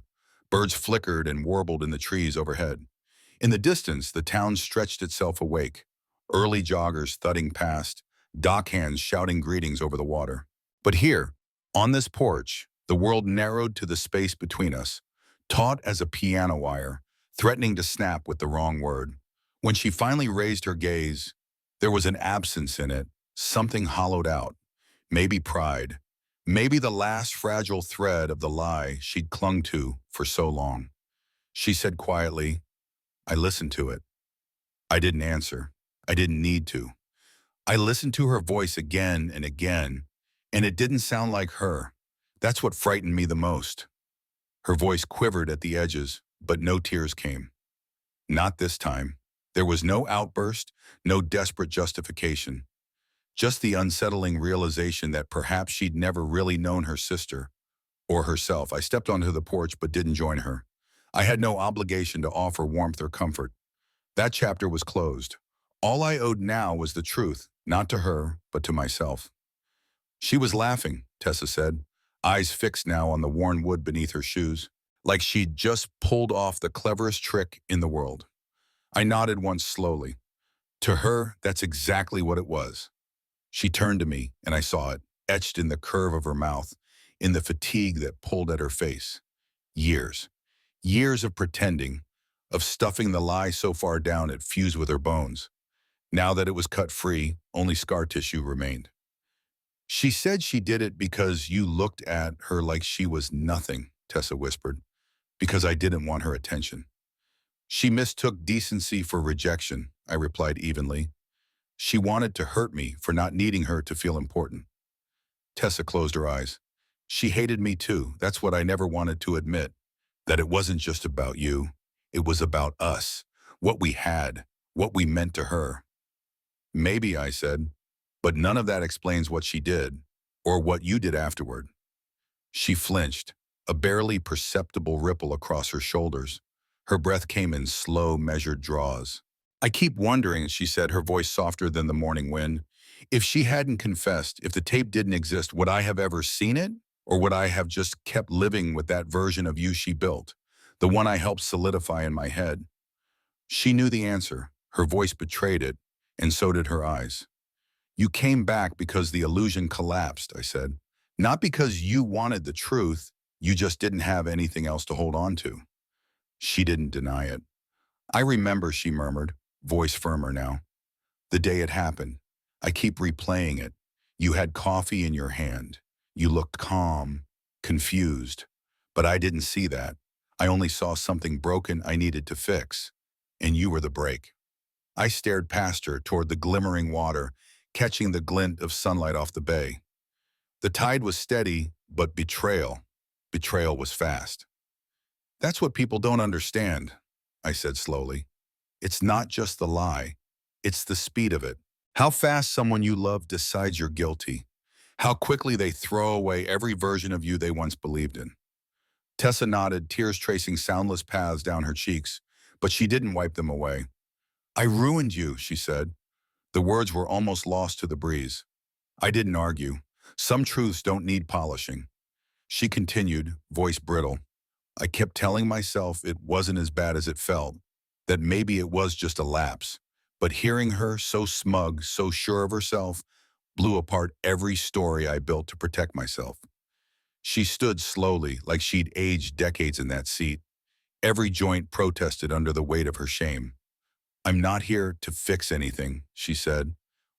Birds flickered and warbled in the trees overhead. In the distance, the town stretched itself awake, early joggers thudding past, dockhands shouting greetings over the water. But here, on this porch, the world narrowed to the space between us, taut as a piano wire, threatening to snap with the wrong word. When she finally raised her gaze, there was an absence in it, something hollowed out. Maybe pride. Maybe the last fragile thread of the lie she'd clung to for so long. She said quietly, I listened to it. I didn't answer. I didn't need to. I listened to her voice again and again, and it didn't sound like her. That's what frightened me the most. Her voice quivered at the edges, but no tears came. Not this time. There was no outburst, no desperate justification. Just the unsettling realization that perhaps she'd never really known her sister or herself. I stepped onto the porch but didn't join her. I had no obligation to offer warmth or comfort. That chapter was closed. All I owed now was the truth, not to her, but to myself. She was laughing, Tessa said, eyes fixed now on the worn wood beneath her shoes, like she'd just pulled off the cleverest trick in the world. I nodded once slowly. To her, that's exactly what it was. She turned to me, and I saw it, etched in the curve of her mouth, in the fatigue that pulled at her face. Years. Years of pretending, of stuffing the lie so far down it fused with her bones. Now that it was cut free, only scar tissue remained. She said she did it because you looked at her like she was nothing, Tessa whispered, because I didn't want her attention. She mistook decency for rejection, I replied evenly. She wanted to hurt me for not needing her to feel important. Tessa closed her eyes. She hated me too. That's what I never wanted to admit. That it wasn't just about you. It was about us. What we had. What we meant to her. Maybe, I said. But none of that explains what she did. Or what you did afterward. She flinched. A barely perceptible ripple across her shoulders. Her breath came in slow, measured draws. I keep wondering, she said, her voice softer than the morning wind, if she hadn't confessed, if the tape didn't exist, would I have ever seen it? Or would I have just kept living with that version of you she built, the one I helped solidify in my head? She knew the answer. Her voice betrayed it, and so did her eyes. You came back because the illusion collapsed, I said. Not because you wanted the truth, you just didn't have anything else to hold on to. She didn't deny it. I remember, she murmured, voice firmer now. The day it happened. I keep replaying it. You had coffee in your hand. You looked calm, confused. But I didn't see that. I only saw something broken I needed to fix. And you were the break. I stared past her toward the glimmering water, catching the glint of sunlight off the bay. The tide was steady, but betrayal was fast. That's what people don't understand, I said slowly. It's not just the lie. It's the speed of it. How fast someone you love decides you're guilty. How quickly they throw away every version of you they once believed in. Tessa nodded, tears tracing soundless paths down her cheeks, but she didn't wipe them away. I ruined you, she said. The words were almost lost to the breeze. I didn't argue. Some truths don't need polishing. She continued, voice brittle. I kept telling myself it wasn't as bad as it felt, that maybe it was just a lapse. But hearing her, so smug, so sure of herself, blew apart every story I built to protect myself. She stood slowly, like she'd aged decades in that seat. Every joint protested under the weight of her shame. I'm not here to fix anything, she said.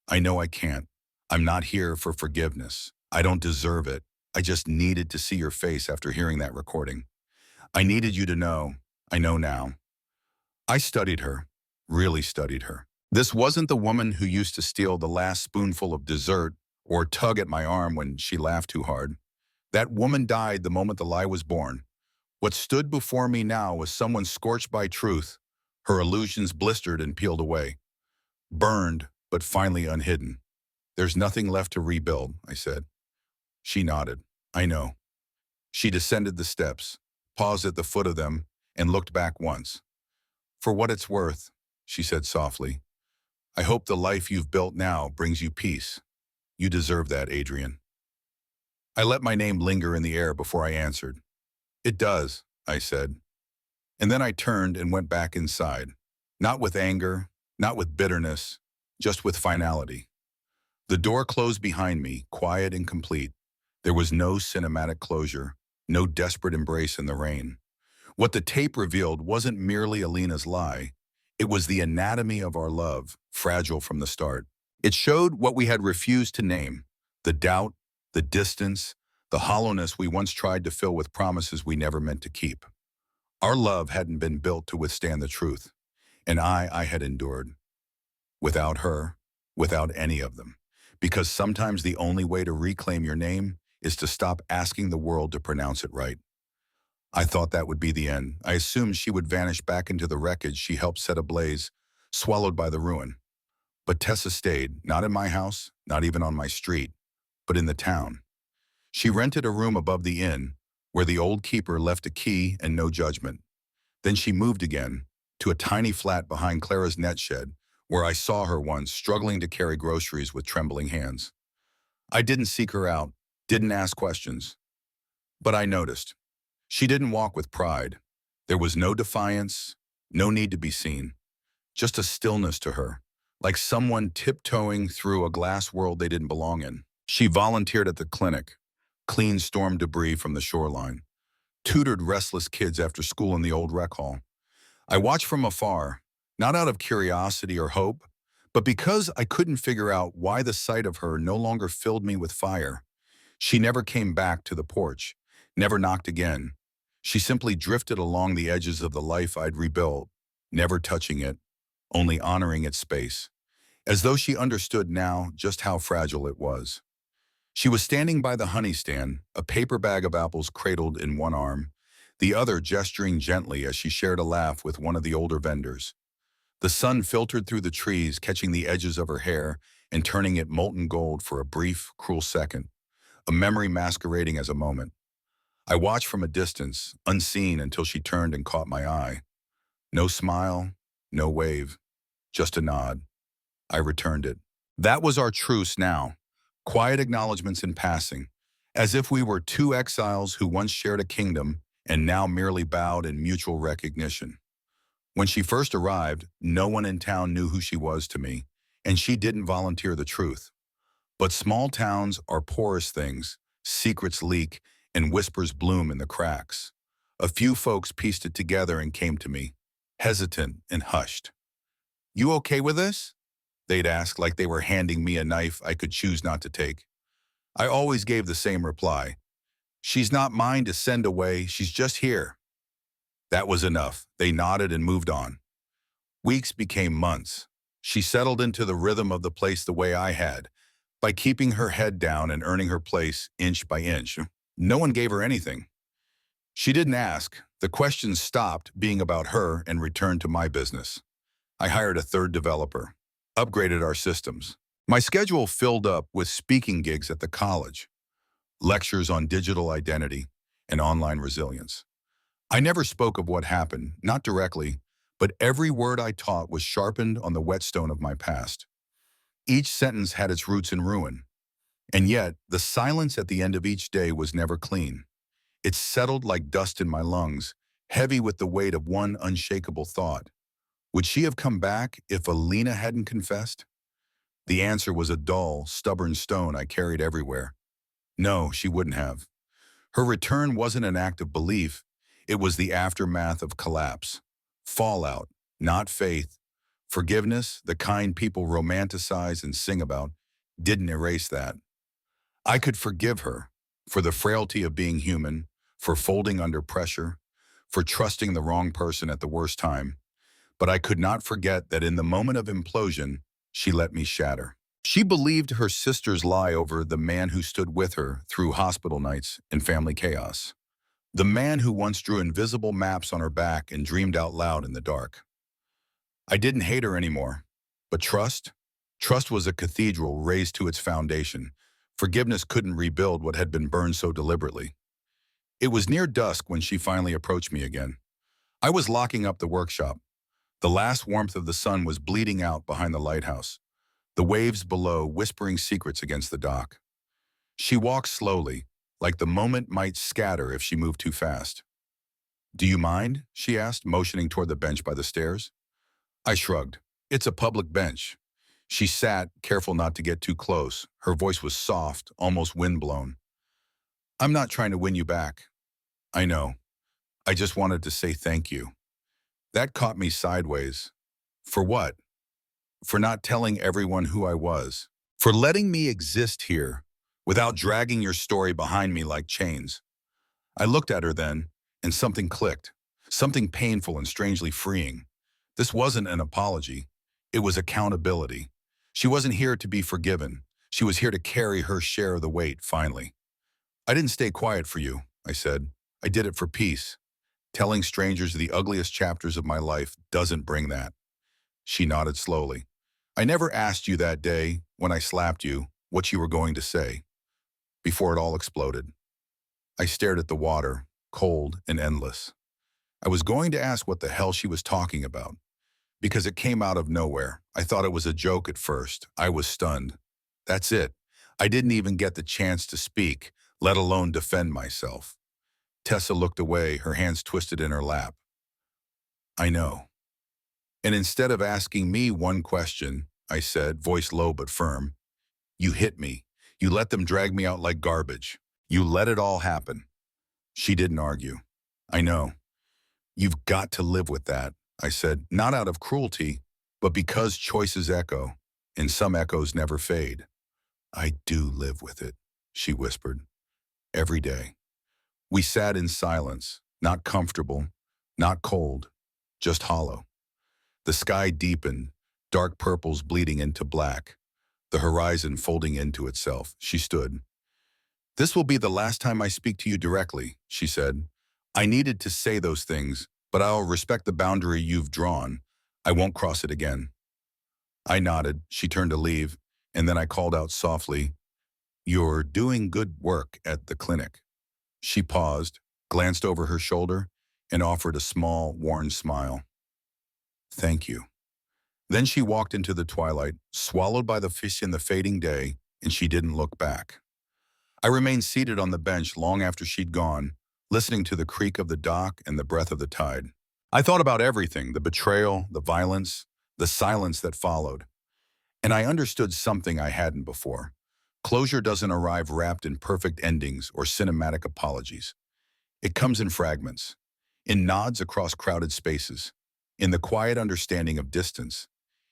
I know I can't. I'm not here for forgiveness. I don't deserve it. I just needed to see your face after hearing that recording. I needed you to know. I know now. I studied her, really studied her. This wasn't the woman who used to steal the last spoonful of dessert or tug at my arm when she laughed too hard. That woman died the moment the lie was born. What stood before me now was someone scorched by truth, her illusions blistered and peeled away. Burned, but finally unhidden. There's nothing left to rebuild, I said. She nodded. I know. She descended the steps, paused at the foot of them, and looked back once. For what it's worth, she said softly, I hope the life you've built now brings you peace. You deserve that, Adrien. I let my name linger in the air before I answered. It does, I said. And then I turned and went back inside. Not with anger, not with bitterness, just with finality. The door closed behind me, quiet and complete. There was no cinematic closure, no desperate embrace in the rain. What the tape revealed wasn't merely Alina's lie. It was the anatomy of our love, fragile from the start. It showed what we had refused to name, the doubt, the distance, the hollowness we once tried to fill with promises we never meant to keep. Our love hadn't been built to withstand the truth, and I had endured. Without her, without any of them. Because sometimes the only way to reclaim your name is to stop asking the world to pronounce it right. I thought that would be the end. I assumed she would vanish back into the wreckage she helped set ablaze, swallowed by the ruin. But Tessa stayed, not in my house, not even on my street, but in the town. She rented a room above the inn, where the old keeper left a key and no judgment. Then she moved again, to a tiny flat behind Clara's net shed, where I saw her once struggling to carry groceries with trembling hands. I didn't seek her out, didn't ask questions. But I noticed. She didn't walk with pride. There was no defiance, no need to be seen. Just a stillness to her, like someone tiptoeing through a glass world they didn't belong in. She volunteered at the clinic, cleaned storm debris from the shoreline, tutored restless kids after school in the old rec hall. I watched from afar, not out of curiosity or hope, but because I couldn't figure out why the sight of her no longer filled me with fire. She never came back to the porch, never knocked again. She simply drifted along the edges of the life I'd rebuilt, never touching it, only honoring its space, as though she understood now just how fragile it was. She was standing by the honey stand, a paper bag of apples cradled in one arm, the other gesturing gently as she shared a laugh with one of the older vendors. The sun filtered through the trees, catching the edges of her hair and turning it molten gold for a brief, cruel second, a memory masquerading as a moment. I watched from a distance, unseen until she turned and caught my eye. No smile, no wave, just a nod. I returned it. That was our truce now. Quiet acknowledgments in passing, as if we were two exiles who once shared a kingdom and now merely bowed in mutual recognition. When she first arrived, no one in town knew who she was to me, and she didn't volunteer the truth. But small towns are porous things, secrets leak, and whispers bloom in the cracks. A few folks pieced it together and came to me, hesitant and hushed. You okay with this? They'd ask like they were handing me a knife I could choose not to take. I always gave the same reply. She's not mine to send away, she's just here. That was enough. They nodded and moved on. Weeks became months. She settled into the rhythm of the place the way I had, by keeping her head down and earning her place inch by inch. No one gave her anything. She didn't ask. The questions stopped being about her and returned to my business. I hired a third developer, upgraded our systems. My schedule filled up with speaking gigs at the college, lectures on digital identity and online resilience. I never spoke of what happened, not directly, but every word I taught was sharpened on the whetstone of my past. Each sentence had its roots in ruin. And yet, the silence at the end of each day was never clean. It settled like dust in my lungs, heavy with the weight of one unshakable thought. Would she have come back if Alina hadn't confessed? The answer was a dull, stubborn stone I carried everywhere. No, she wouldn't have. Her return wasn't an act of belief. It was the aftermath of collapse. Fallout, not faith. Forgiveness, the kind people romanticize and sing about, didn't erase that. I could forgive her for the frailty of being human, for folding under pressure, for trusting the wrong person at the worst time. But I could not forget that in the moment of implosion, she let me shatter. She believed her sister's lie over the man who stood with her through hospital nights and family chaos. The man who once drew invisible maps on her back and dreamed out loud in the dark. I didn't hate her anymore. But trust? Trust was a cathedral razed to its foundation. Forgiveness couldn't rebuild what had been burned so deliberately. It was near dusk when she finally approached me again. I was locking up the workshop. The last warmth of the sun was bleeding out behind the lighthouse, the waves below whispering secrets against the dock. She walked slowly, like the moment might scatter if she moved too fast. "Do you mind?" she asked, motioning toward the bench by the stairs. I shrugged. "It's a public bench." She sat, careful not to get too close. Her voice was soft, almost windblown. "I'm not trying to win you back. I know. I just wanted to say thank you." That caught me sideways. For what? For not telling everyone who I was. For letting me exist here, without dragging your story behind me like chains. I looked at her then, and something clicked. Something painful and strangely freeing. This wasn't an apology. It was accountability. She wasn't here to be forgiven. She was here to carry her share of the weight, finally. "I didn't stay quiet for you," I said. "I did it for peace. Telling strangers the ugliest chapters of my life doesn't bring that." She nodded slowly. "I never asked you that day, when I slapped you, what you were going to say." Before it all exploded, I stared at the water, cold and endless. I was going to ask what the hell she was talking about, because it came out of nowhere. I thought it was a joke at first. I was stunned. That's it. I didn't even get the chance to speak, let alone defend myself. Tessa looked away, her hands twisted in her lap. "I know." And instead of asking me one question, I said, voice low but firm, "You hit me. You let them drag me out like garbage. You let it all happen." She didn't argue. "I know. You've got to live with that," I said, not out of cruelty, but because choices echo, and some echoes never fade. "I do live with it," she whispered, "every day." We sat in silence, not comfortable, not cold, just hollow. The sky deepened, dark purples bleeding into black, the horizon folding into itself. She stood. "This will be the last time I speak to you directly," she said. "I needed to say those things, but I'll respect the boundary you've drawn. I won't cross it again." I nodded. She turned to leave, and then I called out softly, "You're doing good work at the clinic." She paused, glanced over her shoulder, and offered a small, worn smile. "Thank you." Then she walked into the twilight, swallowed by the fish in the fading day, and she didn't look back. I remained seated on the bench long after she'd gone, listening to the creak of the dock and the breath of the tide. I thought about everything, the betrayal, the violence, the silence that followed. And I understood something I hadn't before. Closure doesn't arrive wrapped in perfect endings or cinematic apologies. It comes in fragments, in nods across crowded spaces, in the quiet understanding of distance,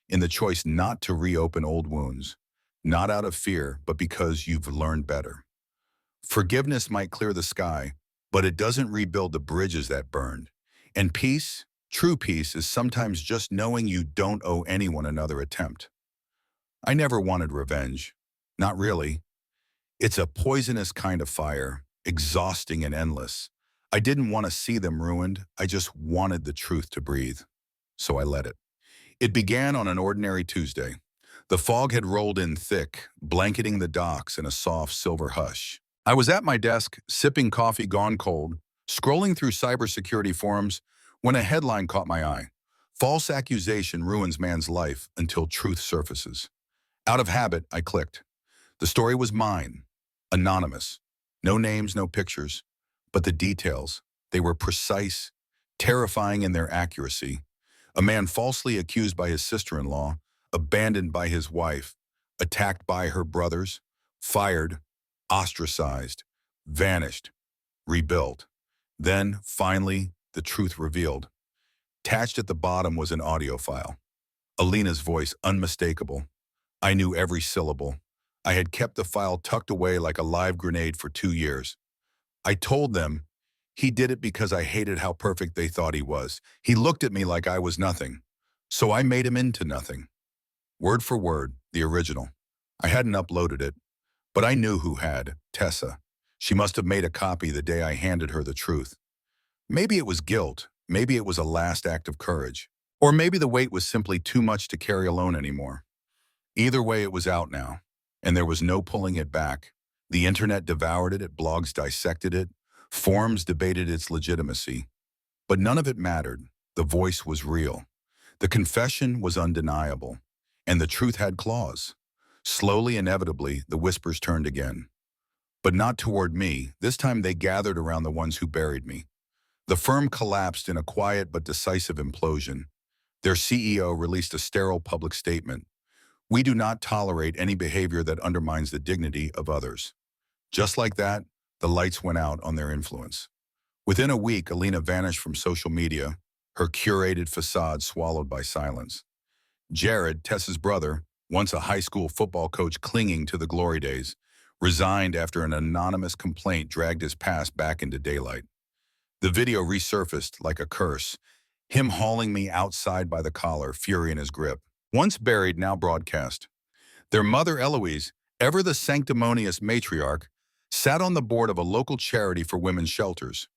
in the choice not to reopen old wounds, not out of fear, but because you've learned better. Forgiveness might clear the sky, but it doesn't rebuild the bridges that burned. And peace, true peace, is sometimes just knowing you don't owe anyone another attempt. I never wanted revenge. Not really. It's a poisonous kind of fire, exhausting and endless. I didn't want to see them ruined. I just wanted the truth to breathe. So I let it. It began on an ordinary Tuesday. The fog had rolled in thick, blanketing the docks in a soft silver hush. I was at my desk, sipping coffee gone cold, scrolling through cybersecurity forums, when a headline caught my eye. "False accusation ruins man's life until truth surfaces." Out of habit, I clicked. The story was mine, anonymous. No names, no pictures, but the details. They were precise, terrifying in their accuracy. A man falsely accused by his sister-in-law, abandoned by his wife, attacked by her brothers, fired, ostracized, vanished, rebuilt. Then, finally, the truth revealed. Attached at the bottom was an audio file. Alina's voice unmistakable. I knew every syllable. I had kept the file tucked away like a live grenade for 2 years. I told them he did it because I hated how perfect they thought he was. He looked at me like I was nothing. So I made him into nothing. Word for word, the original. I hadn't uploaded it, but I knew who had, Tessa. She must have made a copy the day I handed her the truth. Maybe it was guilt. Maybe it was a last act of courage. Or maybe the weight was simply too much to carry alone anymore. Either way, it was out now, and there was no pulling it back. The internet devoured it, blogs dissected it, forums debated its legitimacy. But none of it mattered. The voice was real. The confession was undeniable, and the truth had claws. Slowly, inevitably, the whispers turned again. But not toward me. This time they gathered around the ones who buried me. The firm collapsed in a quiet but decisive implosion. Their CEO released a sterile public statement. We do not tolerate any behavior that undermines the dignity of others. Just like that, the lights went out on their influence. Within a week, Alina vanished from social media, her curated facade swallowed by silence. Jared, Tessa's brother, once a high school football coach clinging to the glory days, resigned after an anonymous complaint dragged his past back into daylight. The video resurfaced like a curse, him hauling me outside by the collar, fury in his grip. Once buried, now broadcast. Their mother, Eloise, ever the sanctimonious matriarch, sat on the board of a local charity for women's shelters.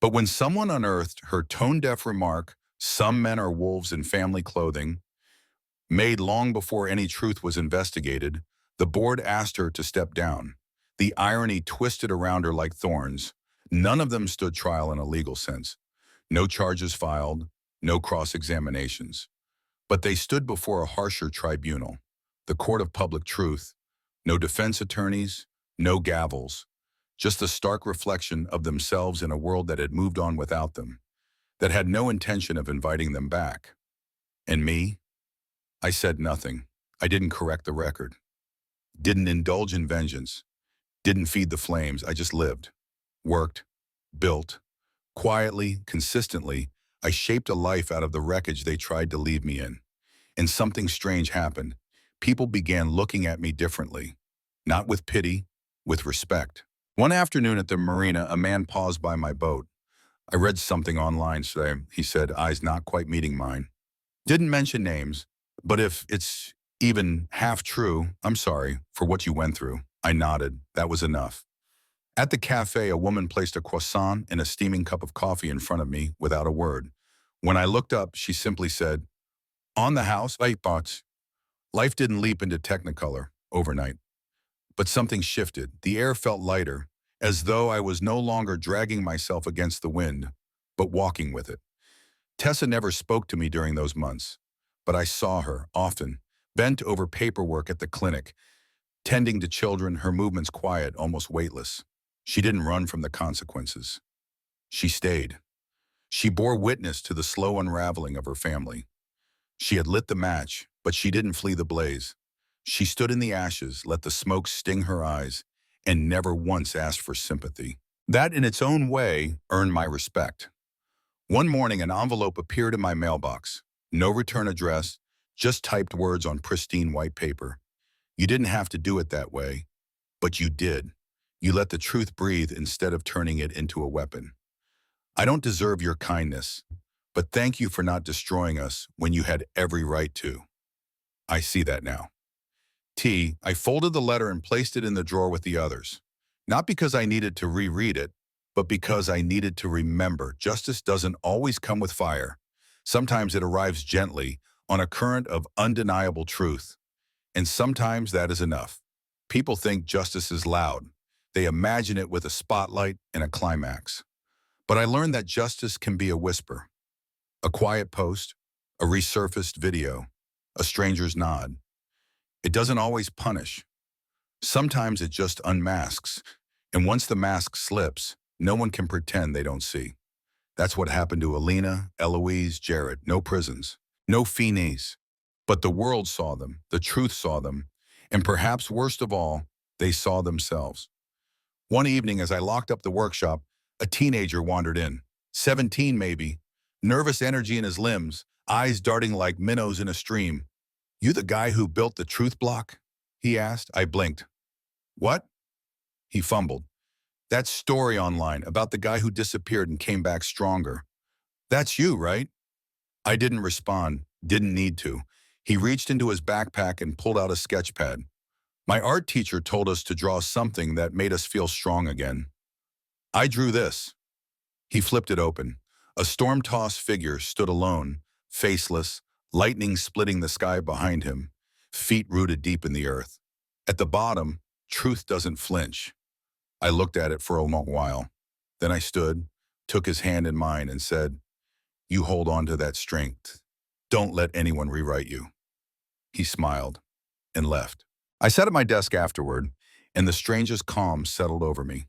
But when someone unearthed her tone-deaf remark, "Some men are wolves in family clothing," made long before any truth was investigated, the board asked her to step down. The irony twisted around her like thorns. None of them stood trial in a legal sense. No charges filed, no cross-examinations. But they stood before a harsher tribunal, the court of public truth. No defense attorneys, no gavels, just a stark reflection of themselves in a world that had moved on without them, that had no intention of inviting them back. And me? I said nothing. I didn't correct the record. Didn't indulge in vengeance. Didn't feed the flames. I just lived, worked, built. Quietly, consistently, I shaped a life out of the wreckage they tried to leave me in. And something strange happened. People began looking at me differently. Not with pity, with respect. One afternoon at the marina, a man paused by my boat. I read something online today. He said, eyes not quite meeting mine. Didn't mention names, but if it's even half true, I'm sorry for what you went through. I nodded. That was enough. At the cafe, a woman placed a croissant and a steaming cup of coffee in front of me without a word. When I looked up, she simply said, on the house, light box. Life didn't leap into Technicolor overnight, but something shifted. The air felt lighter, as though I was no longer dragging myself against the wind, but walking with it. Tessa never spoke to me during those months, but I saw her, often, bent over paperwork at the clinic, tending to children, her movements quiet, almost weightless. She didn't run from the consequences. She stayed. She bore witness to the slow unraveling of her family. She had lit the match, but she didn't flee the blaze. She stood in the ashes, let the smoke sting her eyes, and never once asked for sympathy. That, in its own way, earned my respect. One morning, an envelope appeared in my mailbox. No return address, just typed words on pristine white paper. You didn't have to do it that way, but you did. You let the truth breathe instead of turning it into a weapon. I don't deserve your kindness, but thank you for not destroying us when you had every right to. I see that now. I folded the letter and placed it in the drawer with the others. Not because I needed to reread it, but because I needed to remember justice doesn't always come with fire. Sometimes it arrives gently on a current of undeniable truth. And sometimes that is enough. People think justice is loud. They imagine it with a spotlight and a climax. But I learned that justice can be a whisper. A quiet post, a resurfaced video, a stranger's nod. It doesn't always punish, Sometimes it just unmasks, and once the mask slips, no one can pretend they don't see. That's what happened to Alina, Eloise, Jared. No prisons, no finis. But the world saw them, the truth saw them, and perhaps worst of all, they saw themselves. One evening as I locked up the workshop, a teenager wandered in, 17 maybe, nervous energy in his limbs, eyes darting like minnows in a stream. "You the guy who built the truth block?" he asked. I blinked. "What?" He fumbled. "That story online about the guy who disappeared and came back stronger. That's you, right?" I didn't respond, didn't need to. He reached into his backpack and pulled out a sketch pad. "My art teacher told us to draw something that made us feel strong again. I drew this." He flipped it open. A storm-tossed figure stood alone, faceless, lightning splitting the sky behind him, feet rooted deep in the earth. At the bottom, "Truth doesn't flinch." I looked at it for a long while. Then I stood, took his hand in mine and said, "You hold on to that strength. Don't let anyone rewrite you." He smiled and left. I sat at my desk afterward, and the strangest calm settled over me.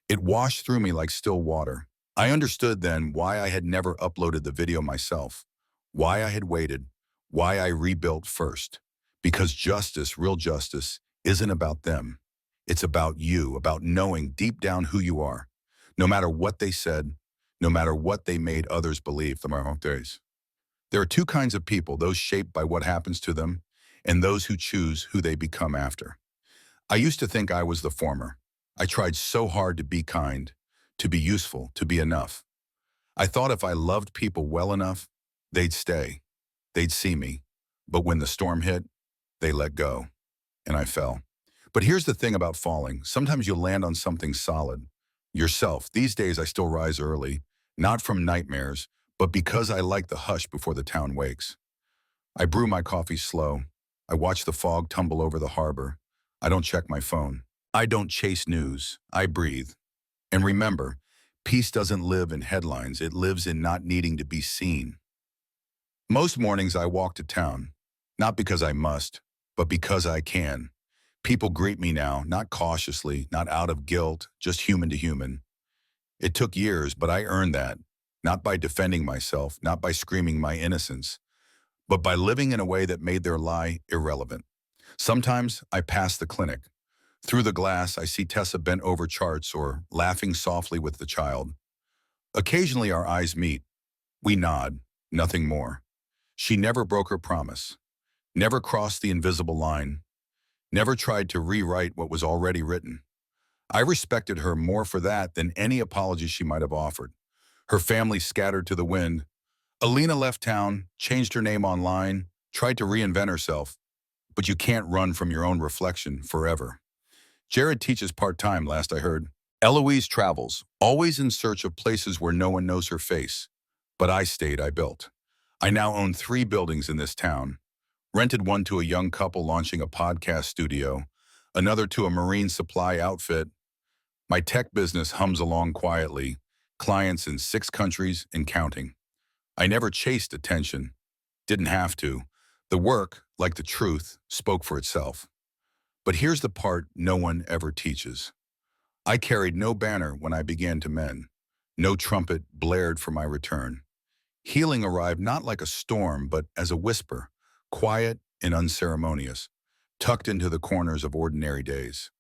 It washed through me like still water. I understood then why I had never uploaded the video myself, why I had waited, why I rebuilt first. Because justice, real justice, isn't about them. It's about you, about knowing deep down who you are, no matter what they said, no matter what they made others believe. There are two kinds of people, those shaped by what happens to them, and those who choose who they become after. I used to think I was the former. I tried so hard to be kind, to be useful, to be enough. I thought if I loved people well enough, they'd stay. They'd see me. But when the storm hit, they let go, and I fell. But here's the thing about falling. Sometimes you'll land on something solid. Yourself. These days I still rise early, not from nightmares, but because I like the hush before the town wakes. I brew my coffee slow. I watch the fog tumble over the harbor. I don't check my phone. I don't chase news. I breathe. And remember, peace doesn't live in headlines. It lives in not needing to be seen. Most mornings I walk to town, not because I must, but because I can. People greet me now, not cautiously, not out of guilt, just human to human. It took years, but I earned that, not by defending myself, not by screaming my innocence, but by living in a way that made their lie irrelevant. Sometimes I pass the clinic. Through the glass, I see Tessa bent over charts or laughing softly with the child. Occasionally our eyes meet. We nod, nothing more. She never broke her promise, never crossed the invisible line, never tried to rewrite what was already written. I respected her more for that than any apology she might have offered. Her family scattered to the wind. Alina left town, changed her name online, tried to reinvent herself. But you can't run from your own reflection forever. Jared teaches part-time, last I heard. Eloise travels, always in search of places where no one knows her face. But I stayed, I built. I now own 3 buildings in this town. Rented one to a young couple launching a podcast studio, another to a marine supply outfit. My tech business hums along quietly, clients in 6 countries and counting. I never chased attention, didn't have to. The work, like the truth, spoke for itself. But here's the part no one ever teaches. I carried no banner when I began to mend. No trumpet blared for my return. Healing arrived not like a storm, but as a whisper, quiet and unceremonious, tucked into the corners of ordinary days.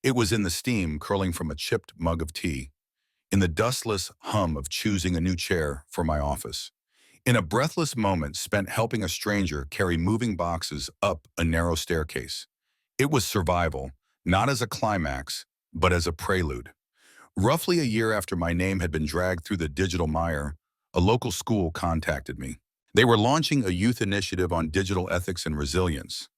It was in the steam curling from a chipped mug of tea, in the dustless hum of choosing a new chair for my office, in a breathless moment spent helping a stranger carry moving boxes up a narrow staircase. It was survival, not as a climax, but as a prelude. Roughly a year after my name had been dragged through the digital mire, a local school contacted me. They were launching a youth initiative on digital ethics and resilience,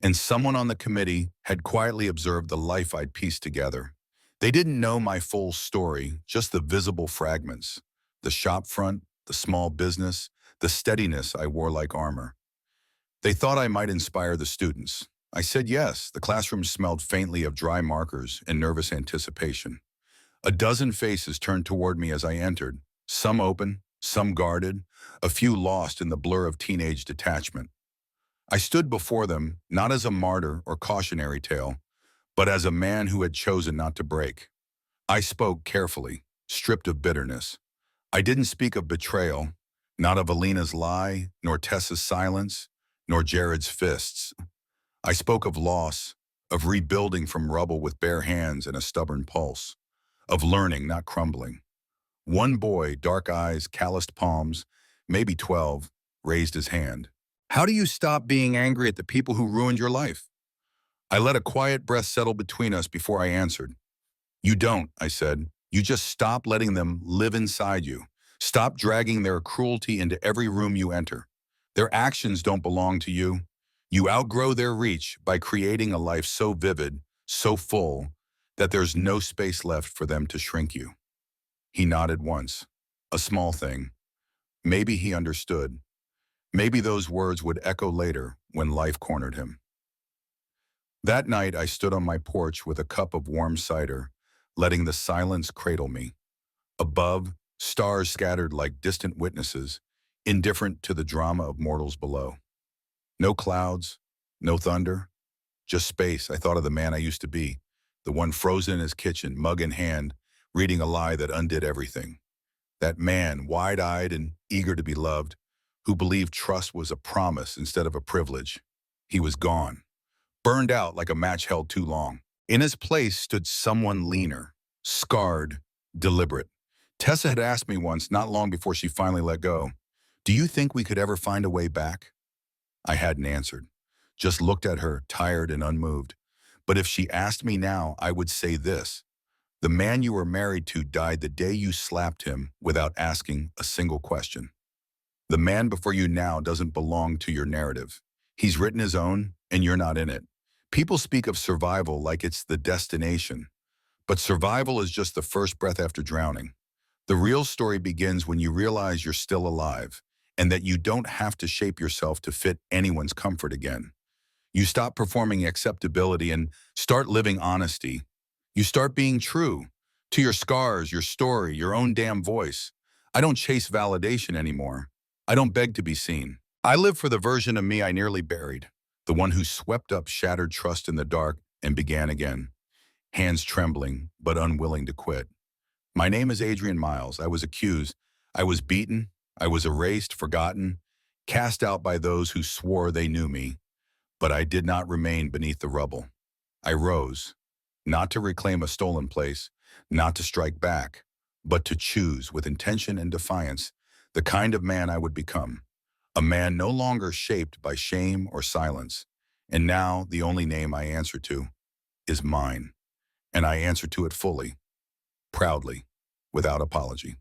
and someone on the committee had quietly observed the life I'd pieced together. They didn't know my full story, just the visible fragments, the shop front, the small business, the steadiness I wore like armor. They thought I might inspire the students. I said yes. The classroom smelled faintly of dry markers and nervous anticipation. A dozen faces turned toward me as I entered, some open, some guarded, a few lost in the blur of teenage detachment. I stood before them, not as a martyr or cautionary tale, but as a man who had chosen not to break. I spoke carefully, stripped of bitterness. I didn't speak of betrayal, not of Alina's lie, nor Tessa's silence, nor Jared's fists. I spoke of loss, of rebuilding from rubble with bare hands and a stubborn pulse, of learning, not crumbling. One boy, dark eyes, calloused palms, maybe 12, raised his hand. How do you stop being angry at the people who ruined your life? I let a quiet breath settle between us before I answered. You don't, I said. You just stop letting them live inside you. Stop dragging their cruelty into every room you enter. Their actions don't belong to you. You outgrow their reach by creating a life so vivid, so full, that there's no space left for them to shrink you. He nodded once. A small thing. Maybe he understood. Maybe those words would echo later when life cornered him. That night, I stood on my porch with a cup of warm cider, letting the silence cradle me. Above, stars scattered like distant witnesses, indifferent to the drama of mortals below. No clouds, no thunder, just space. I thought of the man I used to be, the one frozen in his kitchen, mug in hand, reading a lie that undid everything. That man, wide-eyed and eager to be loved, who believed trust was a promise instead of a privilege. He was gone, burned out like a match held too long. In his place stood someone leaner, scarred, deliberate. Tessa had asked me once, not long before she finally let go, "Do you think we could ever find a way back?" I hadn't answered, just looked at her, tired and unmoved. But if she asked me now, I would say this: the man you were married to died the day you slapped him without asking a single question. The man before you now doesn't belong to your narrative. He's written his own, and you're not in it. People speak of survival like it's the destination, but survival is just the first breath after drowning. The real story begins when you realize you're still alive, and that you don't have to shape yourself to fit anyone's comfort again. You stop performing acceptability and start living honesty. You start being true to your scars, your story, your own damn voice. I don't chase validation anymore. I don't beg to be seen. I live for the version of me I nearly buried, the one who swept up shattered trust in the dark and began again, hands trembling but unwilling to quit. My name is Adrien Miles. I was accused. I was beaten. I was erased, forgotten, cast out by those who swore they knew me. But I did not remain beneath the rubble. I rose, not to reclaim a stolen place, not to strike back, but to choose with intention and defiance the kind of man I would become. A man no longer shaped by shame or silence. And now the only name I answer to is mine. And I answer to it fully, proudly, without apology.